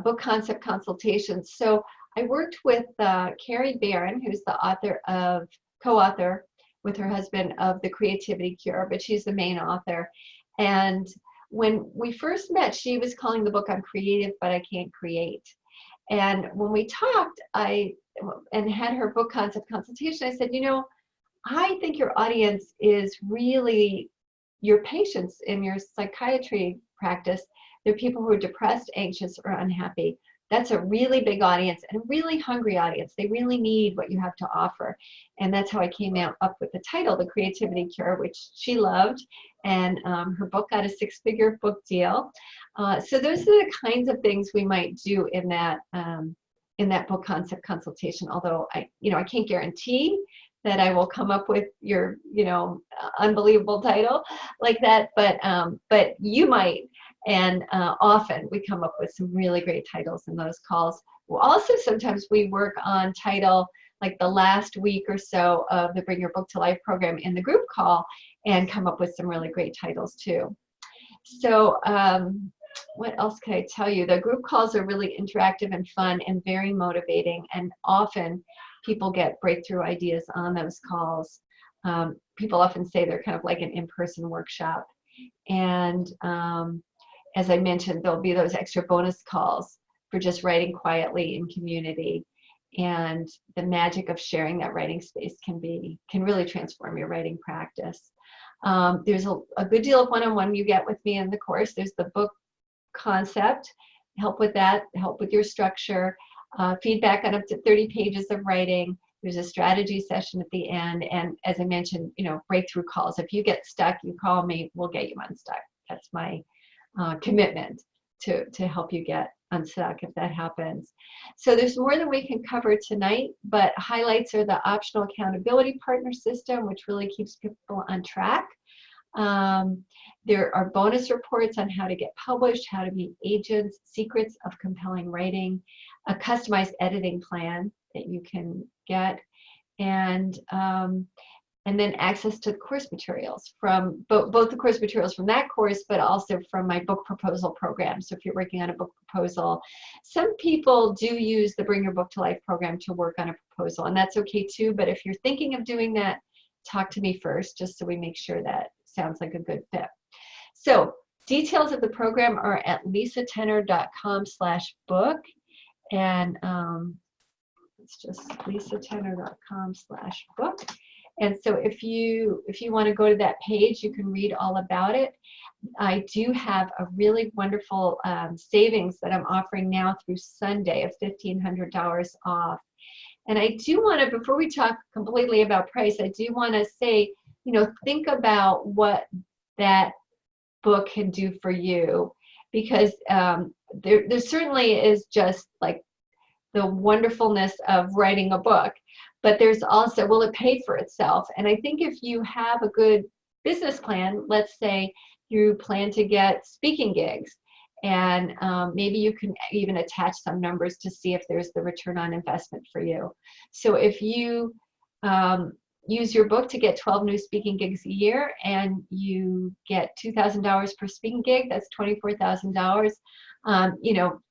book concept consultations. So I worked with Carrie Barron, who's the co-author with her husband of The Creativity Cure, but she's the main author. And when we first met, she was calling the book I'm Creative, but I Can't Create. And when we talked, and had her book concept consultation, I said, you know, I think your audience is really your patients in your psychiatry practice. They're people who are depressed, anxious, or unhappy. That's a really big audience and a really hungry audience. They really need what you have to offer. And that's how I came up with the title, The Creativity Cure, which she loved. And her book got a 6-figure book deal. So those are the kinds of things we might do in that book concept consultation. Although I can't guarantee that I will come up with your, unbelievable title like that, but you might. And often we come up with some really great titles in those calls. Also, sometimes we work on title like the last week or so of the Bring Your Book to Life program in the group call and come up with some really great titles too. So what else can I tell you? The group calls are really interactive and fun and very motivating, and often people get breakthrough ideas on those calls. People often say they're kind of like an in-person workshop. And as I mentioned, there'll be those extra bonus calls for just writing quietly in community. And the magic of sharing that writing space can really transform your writing practice. There's a good deal of one-on-one you get with me in the course. There's the book concept, help with that, help with your structure, feedback on up to 30 pages of writing. There's a strategy session at the end. And as I mentioned, breakthrough calls. If you get stuck, you call me, we'll get you unstuck. That's my commitment to help you get unstuck if that happens. So there's more than we can cover tonight, but highlights are the optional accountability partner system, which really keeps people on track. There are bonus reports on how to get published, how to meet agents, secrets of compelling writing, a customized editing plan that you can get, and and then access to the course materials from both the course materials from that course, but also from my book proposal program. So if you're working on a book proposal, some people do use the Bring Your Book to Life program to work on a proposal, and that's okay too. But if you're thinking of doing that, talk to me first, just so we make sure that sounds like a good fit. So details of the program are at lisatenner.com/book, and it's just lisatenner.com/book. And so if you want to go to that page, you can read all about it. I do have a really wonderful savings that I'm offering now through Sunday of $1,500 off. And I do want to, before we talk completely about price, I do want to say, think about what that book can do for you, because there certainly is just like the wonderfulness of writing a book, but there's also, will it pay for itself? And I think if you have a good business plan, let's say you plan to get speaking gigs, and maybe you can even attach some numbers to see if there's the return on investment for you. So if you use your book to get 12 new speaking gigs a year, and you get $2,000 per speaking gig, that's $24,000.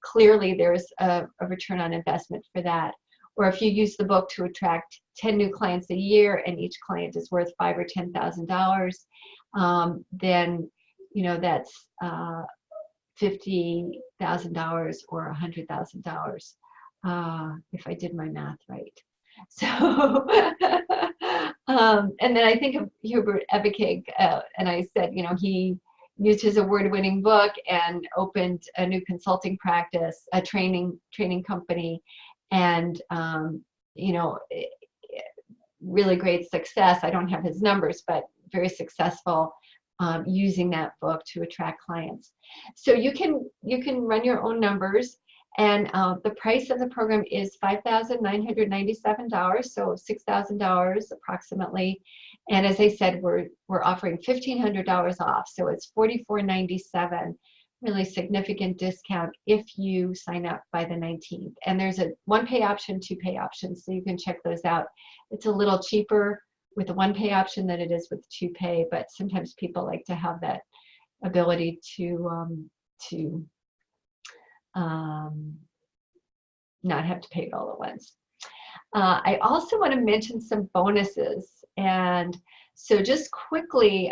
Clearly there's a return on investment for that. Or if you use the book to attract 10 new clients a year, and each client is worth $5,000 or $10,000, then that's $50,000 or $100,000, if I did my math right. So, and then I think of Hubert Ebekig, and I said, he used his award-winning book and opened a new consulting practice, a training company, and really great success. I don't have his numbers, but very successful using that book to attract clients. So you can run your own numbers. And the price of the program is $5,997, so $6,000 approximately. And as I said, we're offering $1,500 off, so it's $4,497, really significant discount if you sign up by the 19th. And there's a one-pay option, two-pay option, so you can check those out. It's a little cheaper with the one-pay option than it is with two-pay, but sometimes people like to have that ability to not have to pay it all at once. I also want to mention some bonuses. And so just quickly,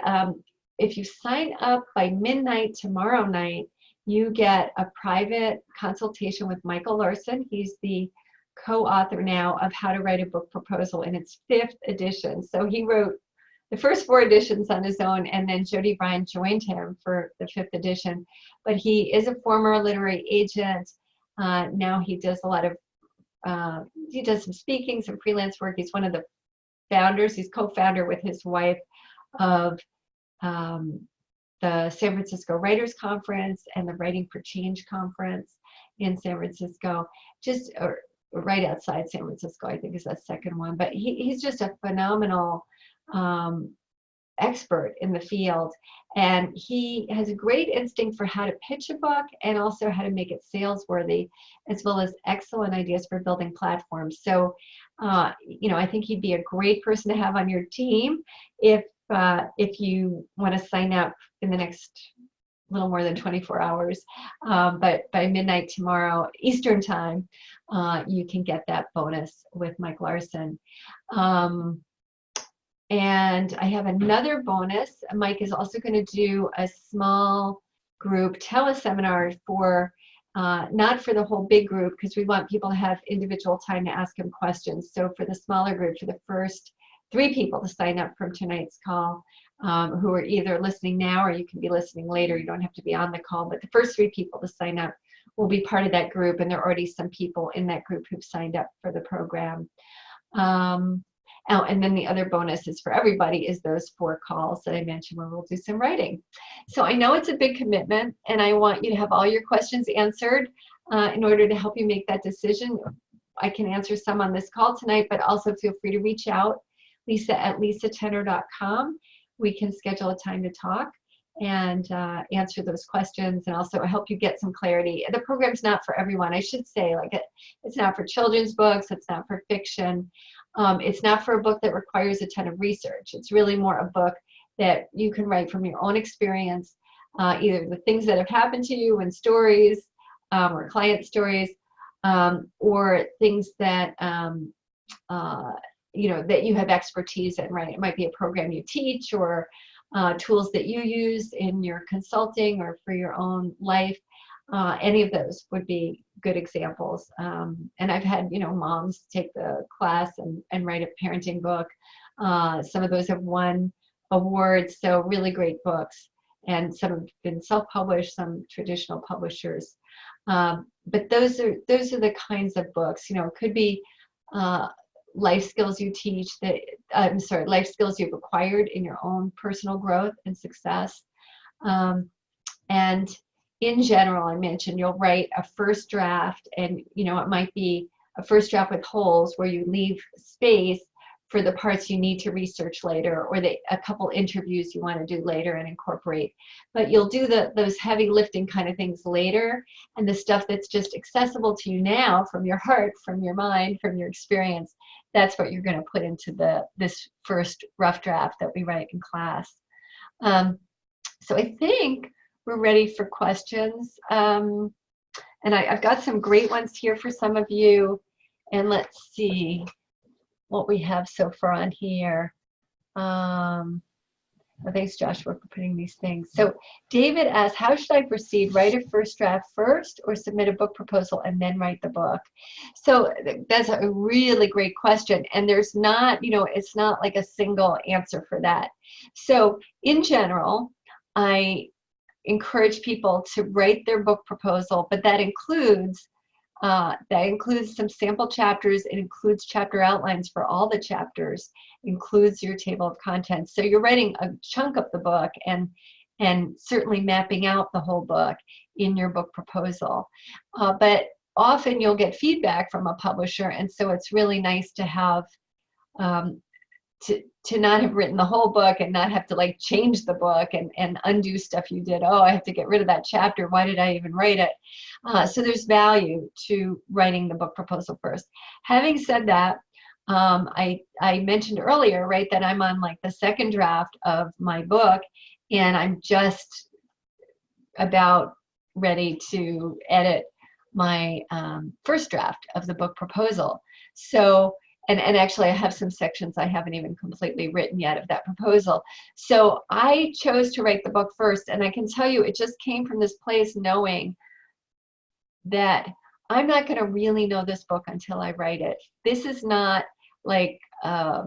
if you sign up by midnight tomorrow night, you get a private consultation with Michael Larson. He's the co-author now of How to Write a Book Proposal in its 5th edition. So he wrote the first 4 editions on his own, and then Jody Bryan joined him for the 5th edition. But he is a former literary agent. Now he does a lot of, he does some speaking, some freelance work. He's one of the founders, he's co-founder with his wife of the San Francisco Writers Conference and the Writing for Change Conference in San Francisco, just right outside San Francisco, I think is that second one. But he's just a phenomenal expert in the field, and he has a great instinct for how to pitch a book and also how to make it sales worthy, as well as excellent ideas for building platforms. So I think he'd be a great person to have on your team if you want to sign up in the next little more than 24 hours, but by midnight tomorrow Eastern time, you can get that bonus with Mike Larson. And I have another bonus. Mike is also going to do a small group teleseminar for, not for the whole big group, because we want people to have individual time to ask him questions. So for the smaller group, for the first 3 people to sign up from tonight's call, who are either listening now or you can be listening later. You don't have to be on the call, but the first 3 people to sign up will be part of that group, and there are already some people in that group who've signed up for the program. And then the other bonus is for everybody is those 4 calls that I mentioned where we'll do some writing. So I know it's a big commitment, and I want you to have all your questions answered in order to help you make that decision. I can answer some on this call tonight, but also feel free to reach out, lisa@lisatenner.com. We can schedule a time to talk and answer those questions, and also help you get some clarity. The program's not for everyone, I should say. Like it's not for children's books, it's not for fiction. It's not for a book that requires a ton of research. It's really more a book that you can write from your own experience, either the things that have happened to you and stories, or client stories, or things that that you have expertise in, right? It might be a program you teach, or tools that you use in your consulting or for your own life. Any of those would be good examples. And I've had, moms take the class and write a parenting book. Some of those have won awards, so really great books. And some have been self-published, some traditional publishers. But those are the kinds of books. It could be life skills you teach life skills you've acquired in your own personal growth and success. And in general, I mentioned you'll write a first draft, and it might be a first draft with holes where you leave space for the parts you need to research later, or a couple interviews you want to do later and incorporate. But you'll do those heavy lifting kind of things later, and the stuff that's just accessible to you now from your heart, from your mind, from your experience, that's what you're going to put into this first rough draft that we write in class. So I think we're ready for questions. And I've got some great ones here for some of you. And let's see what we have so far on here. Thanks, Joshua, for putting these things. So David asks, how should I proceed? Write a first draft first, or submit a book proposal and then write the book? So that's a really great question. And there's not, it's not like a single answer for that. So in general, I encourage people to write their book proposal, but that includes some sample chapters. It includes chapter outlines for all the chapters, includes your table of contents. So you're writing a chunk of the book and certainly mapping out the whole book in your book proposal. But often you'll get feedback from a publisher, and so it's really nice to have to not have written the whole book and not have to change the book and undo stuff you did. Oh, I have to get rid of that chapter. Why did I even write it? So there's value to writing the book proposal first. Having said that, I mentioned earlier, right, that I'm on the second draft of my book, and I'm just about ready to edit my first draft of the book proposal. So, and actually I have some sections I haven't even completely written yet of that proposal. So I chose to write the book first, and I can tell you it just came from this place knowing that I'm not going to really know this book until I write it. This is not like a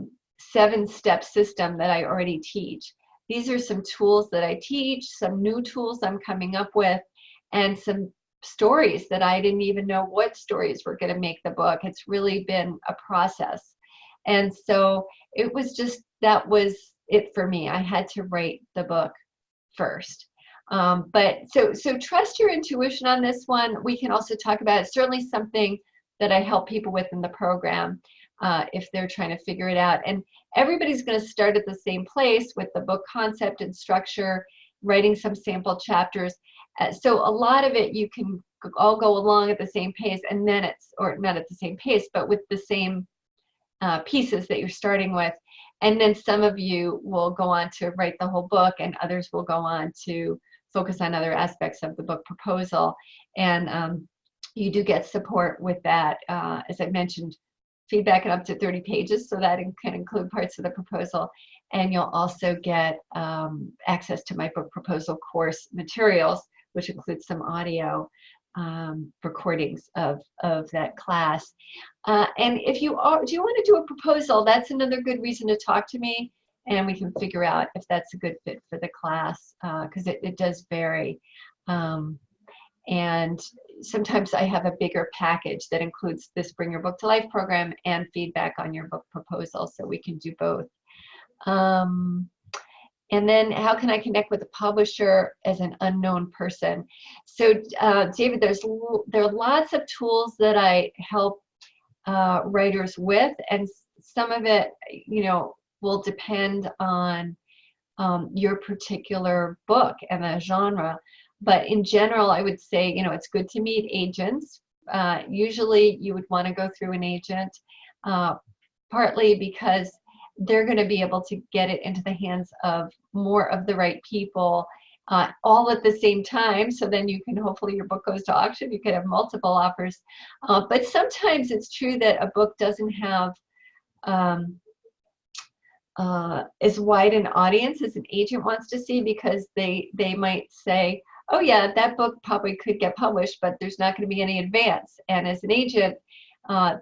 7-step system that I already teach. These are some tools that I teach, some new tools I'm coming up with, and some stories that I didn't even know what stories were going to make the book. It's really been a process. And so it was just, that was it for me. I had to write the book first. But so trust your intuition on this one. We can also talk about it. Certainly something that I help people with in the program if they're trying to figure it out. And everybody's going to start at the same place with the book concept and structure, writing some sample chapters. So a lot of it you can all go along at the same pace, and then or not at the same pace, but with the same pieces that you're starting with. And then some of you will go on to write the whole book, and others will go on to focus on other aspects of the book proposal. And you do get support with that. As I mentioned, feedback in up to 30 pages, so that can include parts of the proposal. And you'll also get access to my book proposal course materials, which includes some audio recordings of that class. And if do you want to do a proposal, that's another good reason to talk to me, and we can figure out if that's a good fit for the class, because it does vary. And sometimes I have a bigger package that includes this Bring Your Book to Life program and feedback on your book proposal, so we can do both. And then how can I connect with a publisher as an unknown person? So David, there are lots of tools that I help writers with, and some of it, will depend on your particular book and the genre. But in general, I would say, it's good to meet agents. Usually you would want to go through an agent. partly because they're going to be able to get it into the hands of more of the right people all at the same time. So then you can, hopefully your book goes to auction, you could have multiple offers. But sometimes it's true that a book doesn't have as wide an audience as an agent wants to see, because they might say, oh yeah, that book probably could get published, but there's not going to be any advance. And as an agent,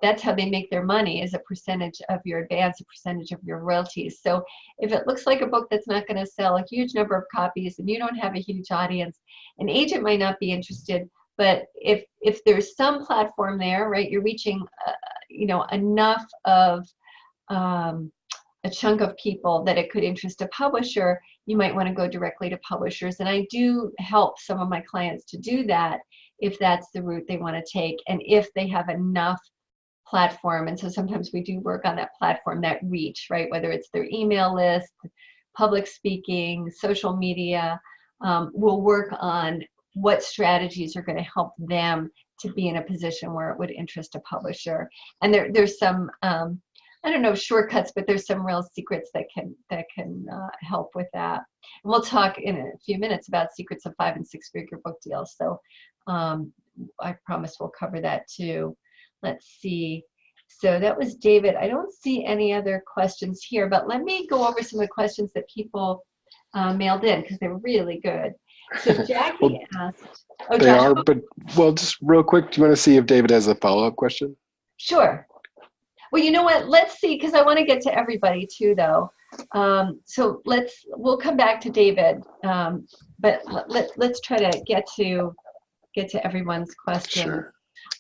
that's how they make their money, is a percentage of your advance, a percentage of your royalties. So if it looks like a book that's not going to sell a huge number of copies and you don't have a huge audience, an agent might not be interested. But if there's some platform there, right, you're reaching enough of a chunk of people that it could interest a publisher, you might want to go directly to publishers. And I do help some of my clients to do that if that's the route they want to take, and if they have enough platform. And so sometimes we do work on that platform, that reach, right? Whether it's their email list, public speaking, social media, we'll work on what strategies are going to help them to be in a position where it would interest a publisher. And there's some, I don't know, shortcuts, but there's some real secrets that can help with that. And we'll talk in a few minutes about secrets of 5- and 6-figure book deals. So I promise we'll cover that too. Let's see. So that was David. I don't see any other questions here, but let me go over some of the questions that people mailed in, because they were really good. So Jackie asked. Oh, they Joshua? are, but well, just real quick, do you want to see if David has a follow-up question? Sure. Well, you know what? Let's see, because I want to get to everybody too, though. So we'll come back to David, but let's try to get to everyone's questions. Sure.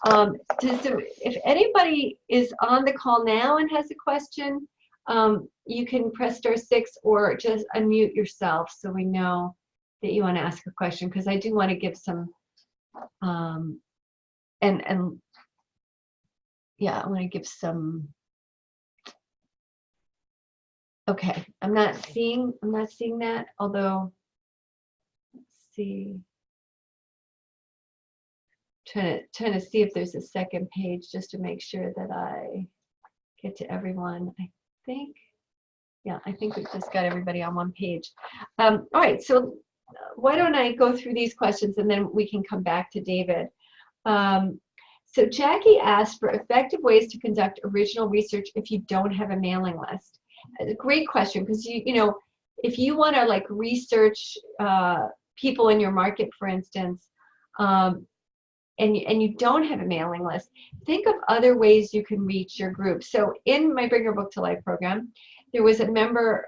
So if anybody is on the call now and has a question, you can press *6 or just unmute yourself so we know that you want to ask a question, because I do want to give some yeah, I want to give some. Okay, I'm not seeing that, although let's see. Trying to see if there's a second page just to make sure that I get to everyone. I think we've just got everybody on one page. All right, so why don't I go through these questions and then we can come back to David. So Jackie asked for effective ways to conduct original research if you don't have a mailing list. A great question, because if you want to like research people in your market, for instance, and you don't have a mailing list, think of other ways you can reach your group. So in my Bring Your Book to Life program, there was a member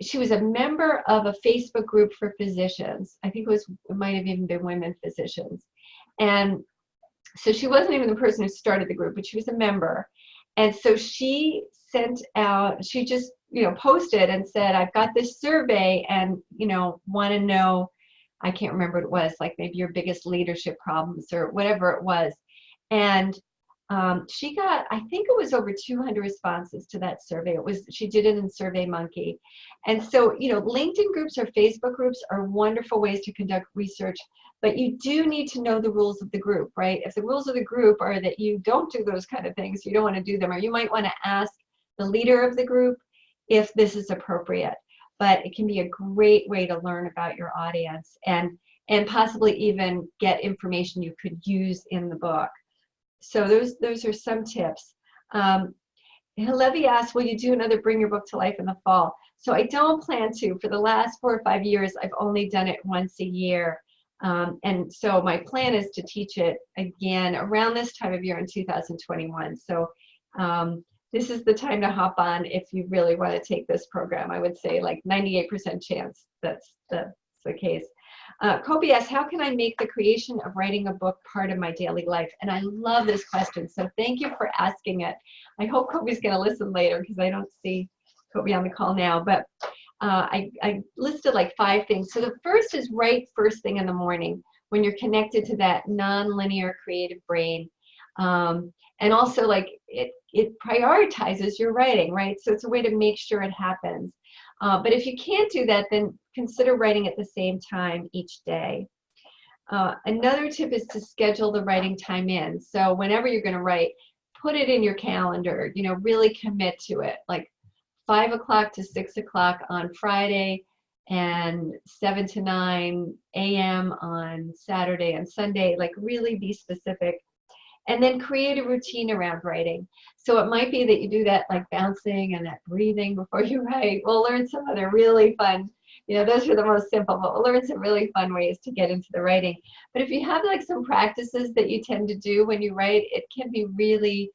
she was a member of a Facebook group for physicians. I think it might have even been women physicians. And so she wasn't even the person who started the group, but she was a member. And so she just, posted and said, I've got this survey and, want to know, I can't remember what it was, like maybe your biggest leadership problems or whatever it was. And she got, I think it was over 200 responses to that survey. She did it in SurveyMonkey. And so, LinkedIn groups or Facebook groups are wonderful ways to conduct research, but you do need to know the rules of the group, right? If the rules of the group are that you don't do those kind of things, you don't want to do them, or you might want to ask the leader of the group if this is appropriate. But it can be a great way to learn about your audience and possibly even get information you could use in the book. So those are some tips. Levy asked, will you do another Bring Your Book to Life in the fall? So I don't plan to. For the last 4 or 5 years, I've only done it once a year. And so my plan is to teach it again around this time of year in 2021. So this is the time to hop on if you really want to take this program. I would say like 98% chance that's the case. Kobe asks, how can I make the creation of writing a book part of my daily life? And I love this question, so thank you for asking it. I hope Kobe's going to listen later because I don't see Kobe on the call now, but I listed like 5 things. So the first is write first thing in the morning when you're connected to that non-linear creative brain. And also like it prioritizes your writing, right? So it's a way to make sure it happens. But if you can't do that, then consider writing at the same time each day. Another tip is to schedule the writing time in. So whenever you're going to write, put it in your calendar, you know, really commit to it, like 5 o'clock to 6 o'clock on Friday and 7 to 9 a.m. on Saturday and Sunday, like really be specific. And then create a routine around writing. So it might be that you do that like bouncing and that breathing before you write. We'll learn some other really fun, you know, those are the most simple, but we'll learn some really fun ways to get into the writing. But if you have like some practices that you tend to do when you write, it can be really,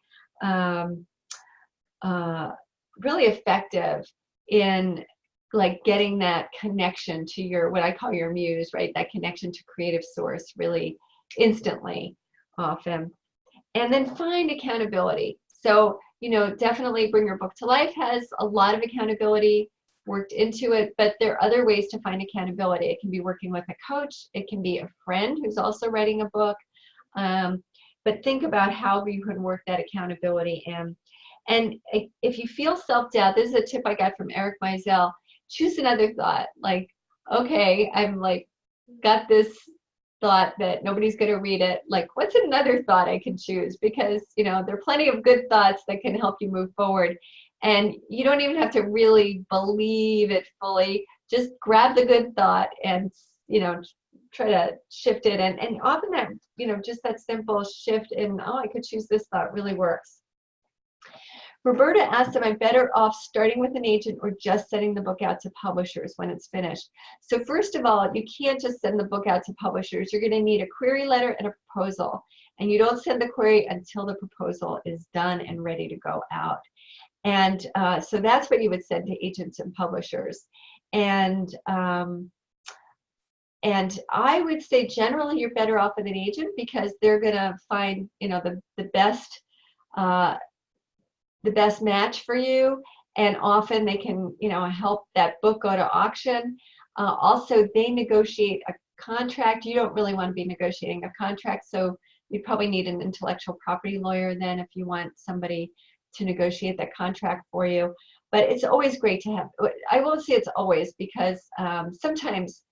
really effective in like getting that connection to your, what I call your muse, right? That connection to creative source really instantly often. And then find accountability. So, you know, definitely Bring Your Book to Life has a lot of accountability worked into it, but there are other ways to find accountability. It can be working with a coach. It can be a friend who's also writing a book. But think about how you can work that accountability in. And if you feel self-doubt, this is a tip I got from Eric Meisel, choose another thought. Like, okay, I'm like, got this thought that nobody's going to read it. Like, what's another thought I can choose? Because, you know, there are plenty of good thoughts that can help you move forward. And you don't even have to really believe it fully. Just grab the good thought and, you know, try to shift it. And often that, you know, just that simple shift in, oh, I could choose this thought really works. Roberta asked, am I better off starting with an agent or just sending the book out to publishers when it's finished? So first of all, you can't just send the book out to publishers. You're going to need a query letter and a proposal. And you don't send the query until the proposal is done and ready to go out. And so that's what you would send to agents and publishers. And I would say generally you're better off with an agent because they're going to find, you know, the best match for you, and often they can, you know, help that book go to auction. Also, they negotiate a contract. You don't really want to be negotiating a contract, so you probably need an intellectual property lawyer then if you want somebody to negotiate that contract for you. But it's always great to have, I won't say it's always, because sometimes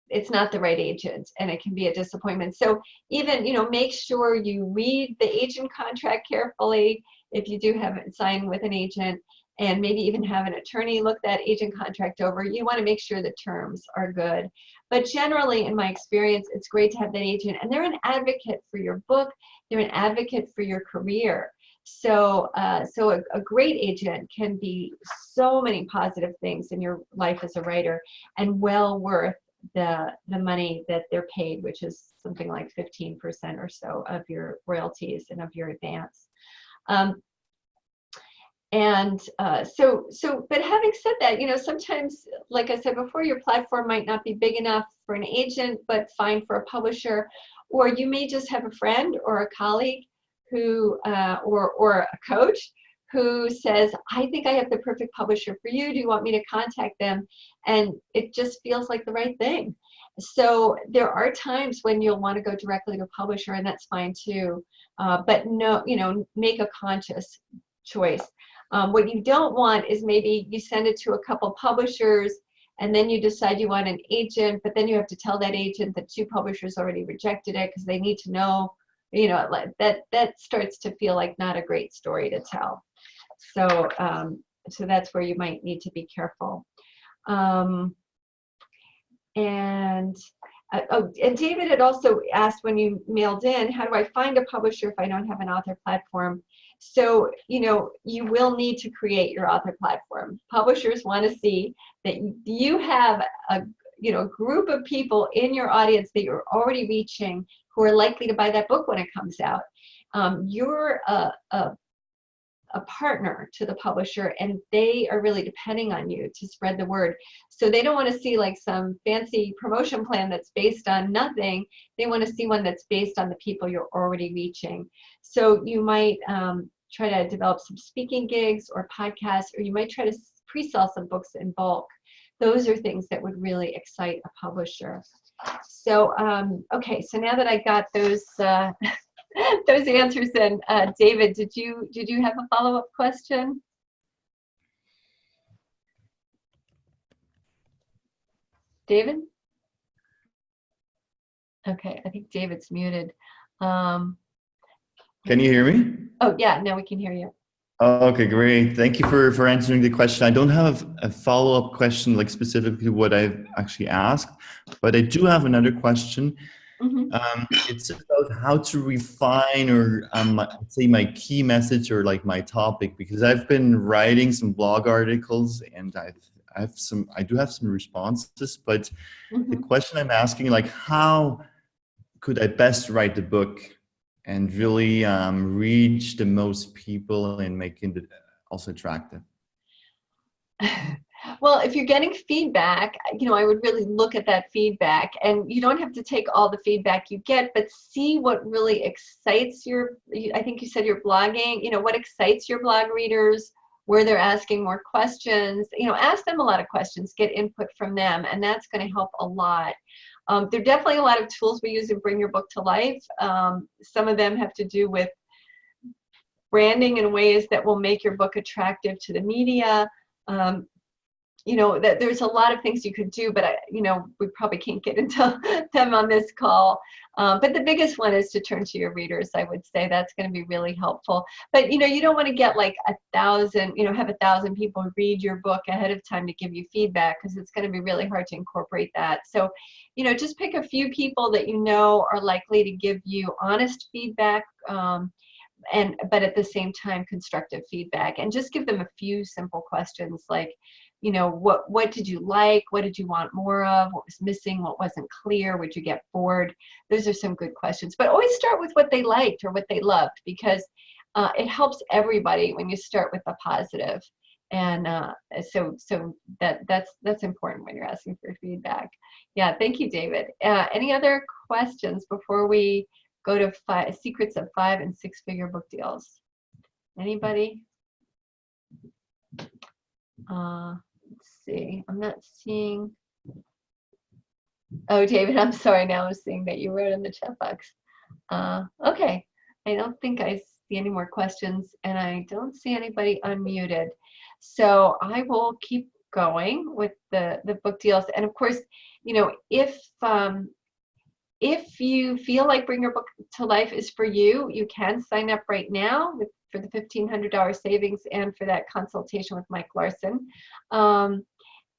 it's not the right agent and it can be a disappointment. So even, you know, make sure you read the agent contract carefully if you do have it signed with an agent, and maybe even have an attorney look that agent contract over. You want to make sure the terms are good. But generally, in my experience, it's great to have that agent, and they're an advocate for your book. They're an advocate for your career. So, a great agent can be so many positive things in your life as a writer, and well worth the money that they're paid, which is something like 15% or so of your royalties and of your advance. But having said that, you know, sometimes, like I said before, your platform might not be big enough for an agent, but fine for a publisher, or you may just have a friend or a colleague who, or a coach who says, I think I have the perfect publisher for you. Do you want me to contact them? And it just feels like the right thing. So there are times when you'll want to go directly to a publisher, and that's fine too. But no, you know, make a conscious choice. What you don't want is maybe you send it to a couple publishers and then you decide you want an agent, but then you have to tell that agent that 2 publishers already rejected it because they need to know, you know, like that starts to feel like not a great story to tell. So, so that's where you might need to be careful. And David had also asked when you mailed in, how do I find a publisher if I don't have an author platform? So, you know, you will need to create your author platform. Publishers want to see that you have a, you know, group of people in your audience that you're already reaching who are likely to buy that book when it comes out. You're a partner to the publisher, and they are really depending on you to spread the word. So they don't want to see like some fancy promotion plan that's based on nothing. They want to see one that's based on the people you're already reaching. So you might try to develop some speaking gigs or podcasts, or you might try to pre-sell some books in bulk. Those are things that would really excite a publisher. So, okay, so now that I got those those answers in, David, did you have a follow-up question? David? Okay, I think David's muted. Can you hear me? Oh, yeah, now we can hear you. Oh, okay, great. Thank you for answering the question. I don't have a follow-up question like specifically what I've actually asked, but I do have another question. Mhm. It's about how to refine or say my key message or like my topic, because I've been writing some blog articles and I do have some responses, but the Mhm. question I'm asking, like, how could I best write the book and really reach the most people and making it also attractive? Well, if you're getting feedback, I would really look at that feedback, and you don't have to take all the feedback you get, but see what really excites I think you said you're blogging, what excites your blog readers, where they're asking more questions, ask them a lot of questions, get input from them, and that's going to help a lot. There are definitely a lot of tools we use in Bring Your Book to Life. Some of them have to do with branding in ways that will make your book attractive to the media. That there's a lot of things you could do, but we probably can't get into them on this call. But the biggest one is to turn to your readers. I would say that's going to be really helpful. But you don't want to get like 1,000, have 1,000 people read your book ahead of time to give you feedback, because it's going to be really hard to incorporate that. So, just pick a few people that are likely to give you honest feedback. But at the same time, constructive feedback, and just give them a few simple questions like, what did you like? What did you want more of? What was missing? What wasn't clear? Would you get bored? Those are some good questions. But always start with what they liked or what they loved, because it helps everybody when you start with the positive. And so that's important when you're asking for feedback. Yeah, thank you, David. Any other questions before we go to secrets of 5- and 6-figure book deals? Anybody? Let's see. I'm not seeing. Oh, David, I'm sorry. Now I'm seeing that you wrote in the chat box. Okay. I don't think I see any more questions, and I don't see anybody unmuted. So I will keep going with the book deals. And of course, if you feel like Bring Your Book to Life is for you, you can sign up right now for the $1,500 savings and for that consultation with Mike Larson.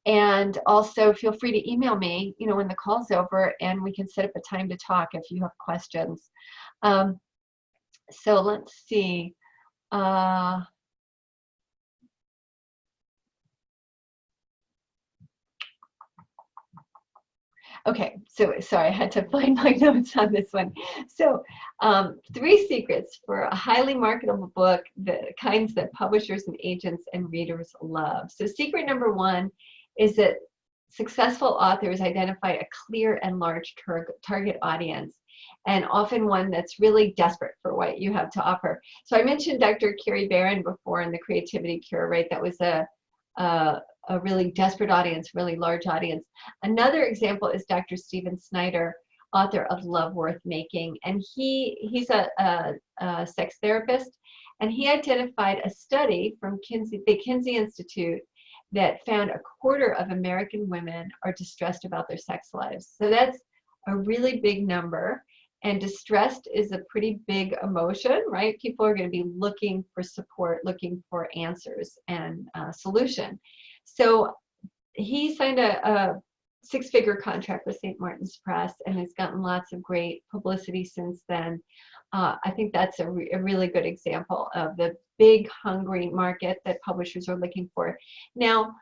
And also feel free to email me, when the call's over, and we can set up a time to talk if you have questions. So let's see. Okay, so sorry, I had to find my notes on this one. So 3 secrets for a highly marketable book, the kinds that publishers and agents and readers love. So secret number 1 is that successful authors identify a clear and large target audience, and often one that's really desperate for what you have to offer. So I mentioned Dr. Carrie Barron before in The Creativity Cure, right? That was a really desperate audience, really large audience. Another example is Dr. Stephen Snyder, author of Love Worth Making, and he's a sex therapist, and he identified a study from the Kinsey Institute that found 1/4 of American women are distressed about their sex lives. So that's a really big number. And distressed is a pretty big emotion, right? People are going to be looking for support, looking for answers and solution. So he signed a 6-figure contract with St. Martin's Press and has gotten lots of great publicity since then. I think that's a really good example of the big, hungry market that publishers are looking for. Now,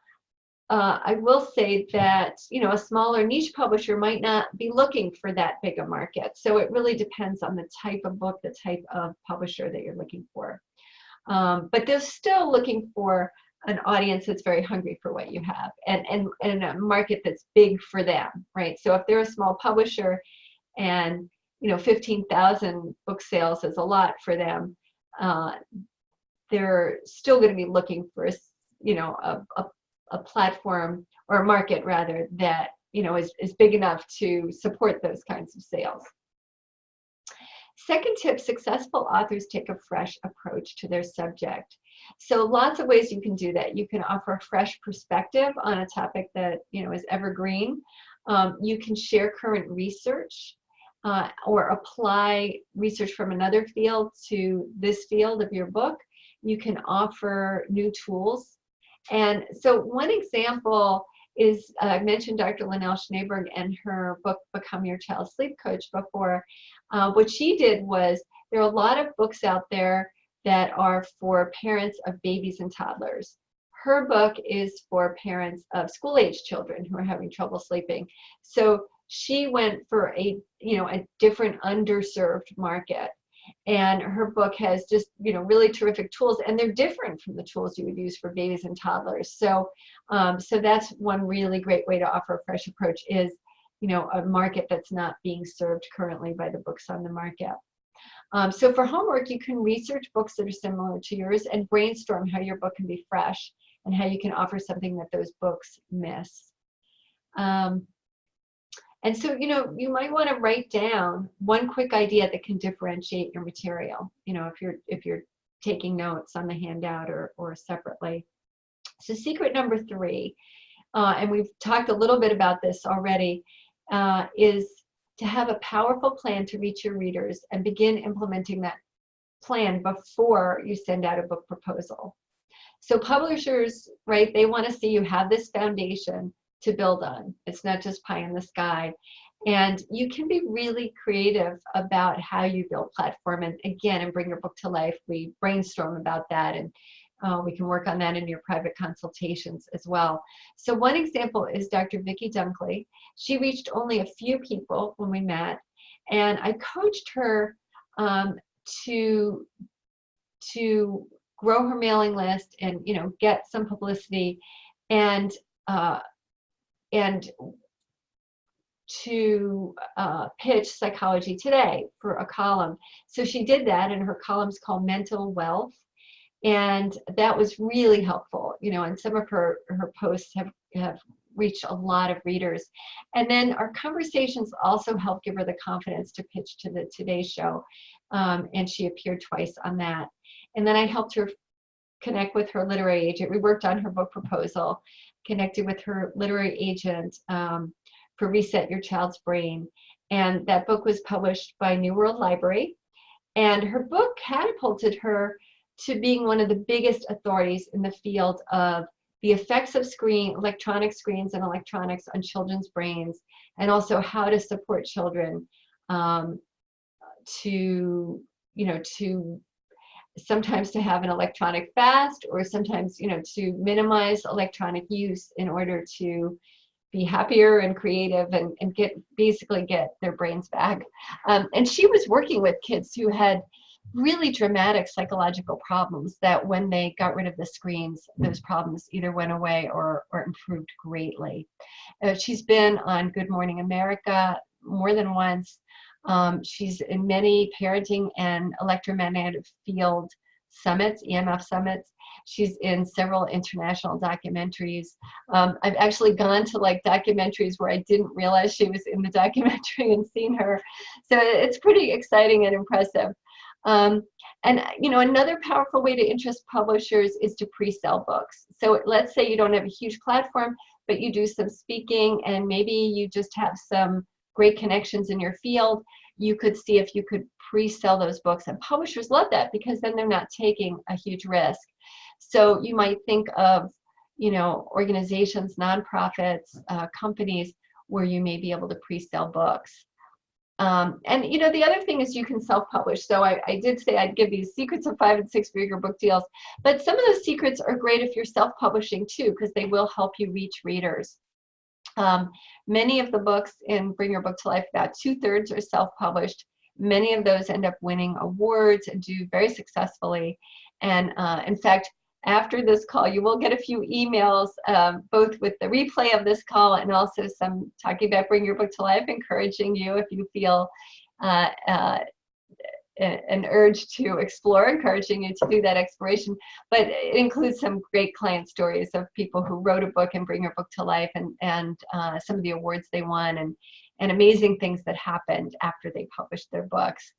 I will say that, a smaller niche publisher might not be looking for that big a market. So it really depends on the type of book, the type of publisher that you're looking for. But they're still looking for an audience that's very hungry for what you have, and a market that's big for them, right? So if they're a small publisher and 15,000 book sales is a lot for them, they're still going to be looking for a platform or a market rather that is big enough to support those kinds of sales. Second tip, successful authors take a fresh approach to their subject. So lots of ways you can do that. You can offer a fresh perspective on a topic that is evergreen. You can share current research. or apply research from another field to this field of your book, you can offer new tools. And so one example is, I mentioned Dr. Linnell Schneeberg and her book, Become Your Child's Sleep Coach, before. What she did was, there are a lot of books out there that are for parents of babies and toddlers. Her book is for parents of school-age children who are having trouble sleeping. So she went for a different underserved market. And her book has just, really terrific tools, and they're different from the tools you would use for babies and toddlers. So, so that's one really great way to offer a fresh approach, is, a market that's not being served currently by the books on the market. So for homework, you can research books that are similar to yours and brainstorm how your book can be fresh and how you can offer something that those books miss. And so, you might want to write down one quick idea that can differentiate your material, if you're taking notes on the handout or separately. So secret number 3, and we've talked a little bit about this already, is to have a powerful plan to reach your readers and begin implementing that plan before you send out a book proposal. So publishers, right, they want to see you have this foundation to build on. It's not just pie in the sky. And you can be really creative about how you build platform, and bring your book to life. We brainstorm about that, and we can work on that in your private consultations as well. So one example is Dr. Vicki Dunkley. She reached only a few people when we met, and I coached her to grow her mailing list and get some publicity, and to pitch Psychology Today for a column. So she did that, and her column's called Mental Wealth, and that was really helpful. And some of her posts have reached a lot of readers. And then our conversations also helped give her the confidence to pitch to the Today Show, and she appeared twice on that. And then I helped her connect with her literary agent. We worked on her book proposal, connected with her literary agent for Reset Your Child's Brain. And that book was published by New World Library. And her book catapulted her to being one of the biggest authorities in the field of the effects of electronic screens and electronics on children's brains, and also how to support children to sometimes to have an electronic fast, or sometimes, to minimize electronic use in order to be happier and creative and basically get their brains back. And she was working with kids who had really dramatic psychological problems that when they got rid of the screens, those problems either went away or improved greatly. She's been on Good Morning America more than once. She's in many parenting and electromagnetic field summits, EMF summits. She's in several international documentaries. I've actually gone to documentaries where I didn't realize she was in the documentary and seen her. So it's pretty exciting and impressive. And another powerful way to interest publishers is to pre-sell books. So let's say you don't have a huge platform, but you do some speaking, and maybe you just have some great connections in your field. You could see if you could pre-sell those books, and publishers love that because then they're not taking a huge risk. So you might think of, organizations, nonprofits, companies where you may be able to pre-sell books. And the other thing is you can self-publish. So I did say I'd give you secrets of 5- and 6-figure book deals, but some of those secrets are great if you're self-publishing too, because they will help you reach readers. Many of the books in Bring Your Book to Life, about 2/3 are self-published. Many of those end up winning awards and do very successfully. And in fact, after this call, you will get a few emails, both with the replay of this call and also some talking about Bring Your Book to Life, encouraging you if you feel an urge to explore, encouraging you to do that exploration. But it includes some great client stories of people who wrote a book and Bring Your Book to Life, and some of the awards they won, and amazing things that happened after they published their books.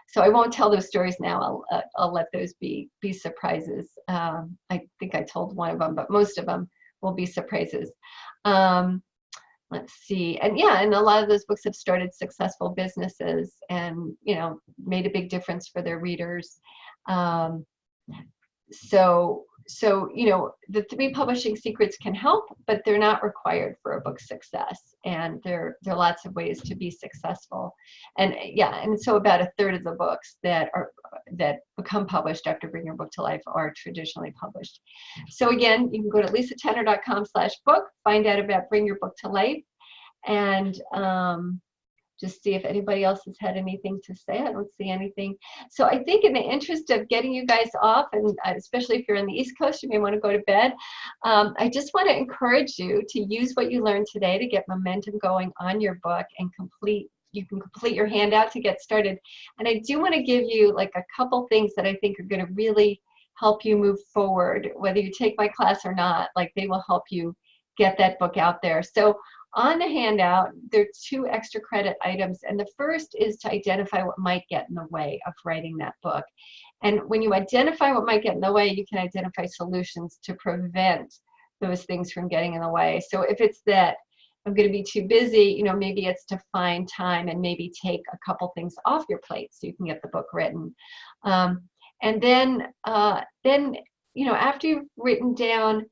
So I won't tell those stories now. I'll let those be surprises. I think I told one of them, but most of them will be surprises. let's see. And yeah, and a lot of those books have started successful businesses and, you know, made a big difference for their readers. So, you know, the 3 publishing secrets can help, but they're not required for a book's success. And there are lots of ways to be successful. And yeah, and so about a third of the books that become published after Bring Your Book to Life are traditionally published. So again, you can go to lisatanner.com/book, find out about Bring Your Book to Life, and just see if anybody else has had anything to say. I don't see anything. So I think in the interest of getting you guys off, and especially if you're on the East Coast, you may want to go to bed. I just want to encourage you to use what you learned today to get momentum going on your book and you can complete your handout to get started. And I do want to give you like a couple things that I think are going to really help you move forward, whether you take my class or not. Like, they will help you get that book out there. So on the handout, there are 2 extra credit items, and the first is to identify what might get in the way of writing that book. And when you identify what might get in the way, you can identify solutions to prevent those things from getting in the way. So if it's that I'm going to be too busy, you know, maybe it's to find time and maybe take a couple things off your plate so you can get the book written. And then, you know, after you've written down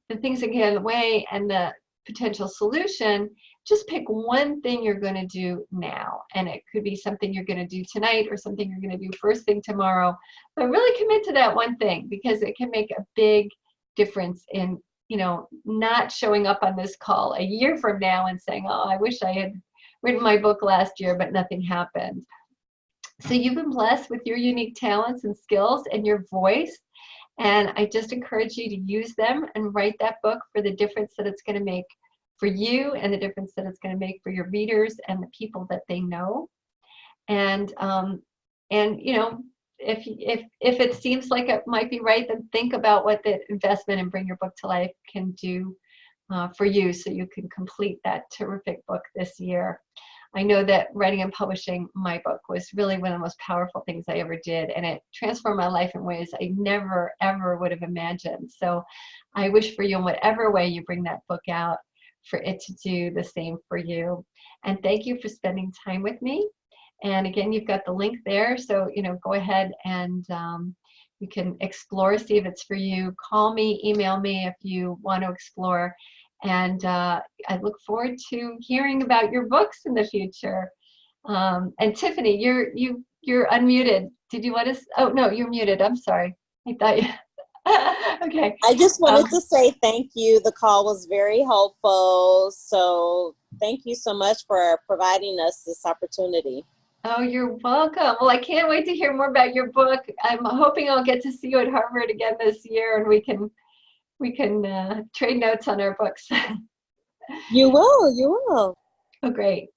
the things that get in the way and the potential solution, just pick one thing you're going to do now. And it could be something you're going to do tonight or something you're going to do first thing tomorrow. But really commit to that one thing, because it can make a big difference in, you know, not showing up on this call a year from now and saying, oh, I wish I had written my book last year, but nothing happened. So you've been blessed with your unique talents and skills and your voice. And I just encourage you to use them and write that book for the difference that it's going to make for you and the difference that it's going to make for your readers and the people that they know. And you know, if it seems like it might be right, then think about what the investment in Bring Your Book to Life can do for you, so you can complete that terrific book this year. I know that writing and publishing my book was really one of the most powerful things I ever did, and it transformed my life in ways I never, ever would have imagined. So I wish for you, in whatever way you bring that book out, for it to do the same for you. And thank you for spending time with me. And again, you've got the link there, so, you know, go ahead and you can explore, see if it's for you. Call me, email me if you want to explore. And I look forward to hearing about your books in the future. And Tiffany, you're unmuted. Did you want to? Oh no, you're muted. I'm sorry. I thought you. Okay. I just wanted to say thank you. The call was very helpful. So thank you so much for providing us this opportunity. Oh, you're welcome. Well, I can't wait to hear more about your book. I'm hoping I'll get to see you at Harvard again this year, and we can trade notes on our books. You will. Oh, great.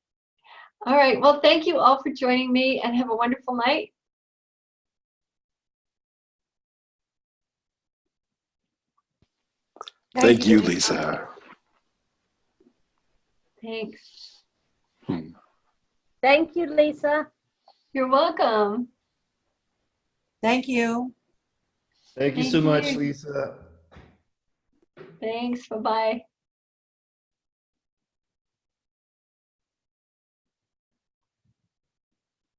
All right. Well, thank you all for joining me, and have a wonderful night. Thank you, Lisa. Thanks. Thank you, Lisa. You're welcome. Thank you. Thank you Thank so much, you. Lisa. Thanks. Bye-bye.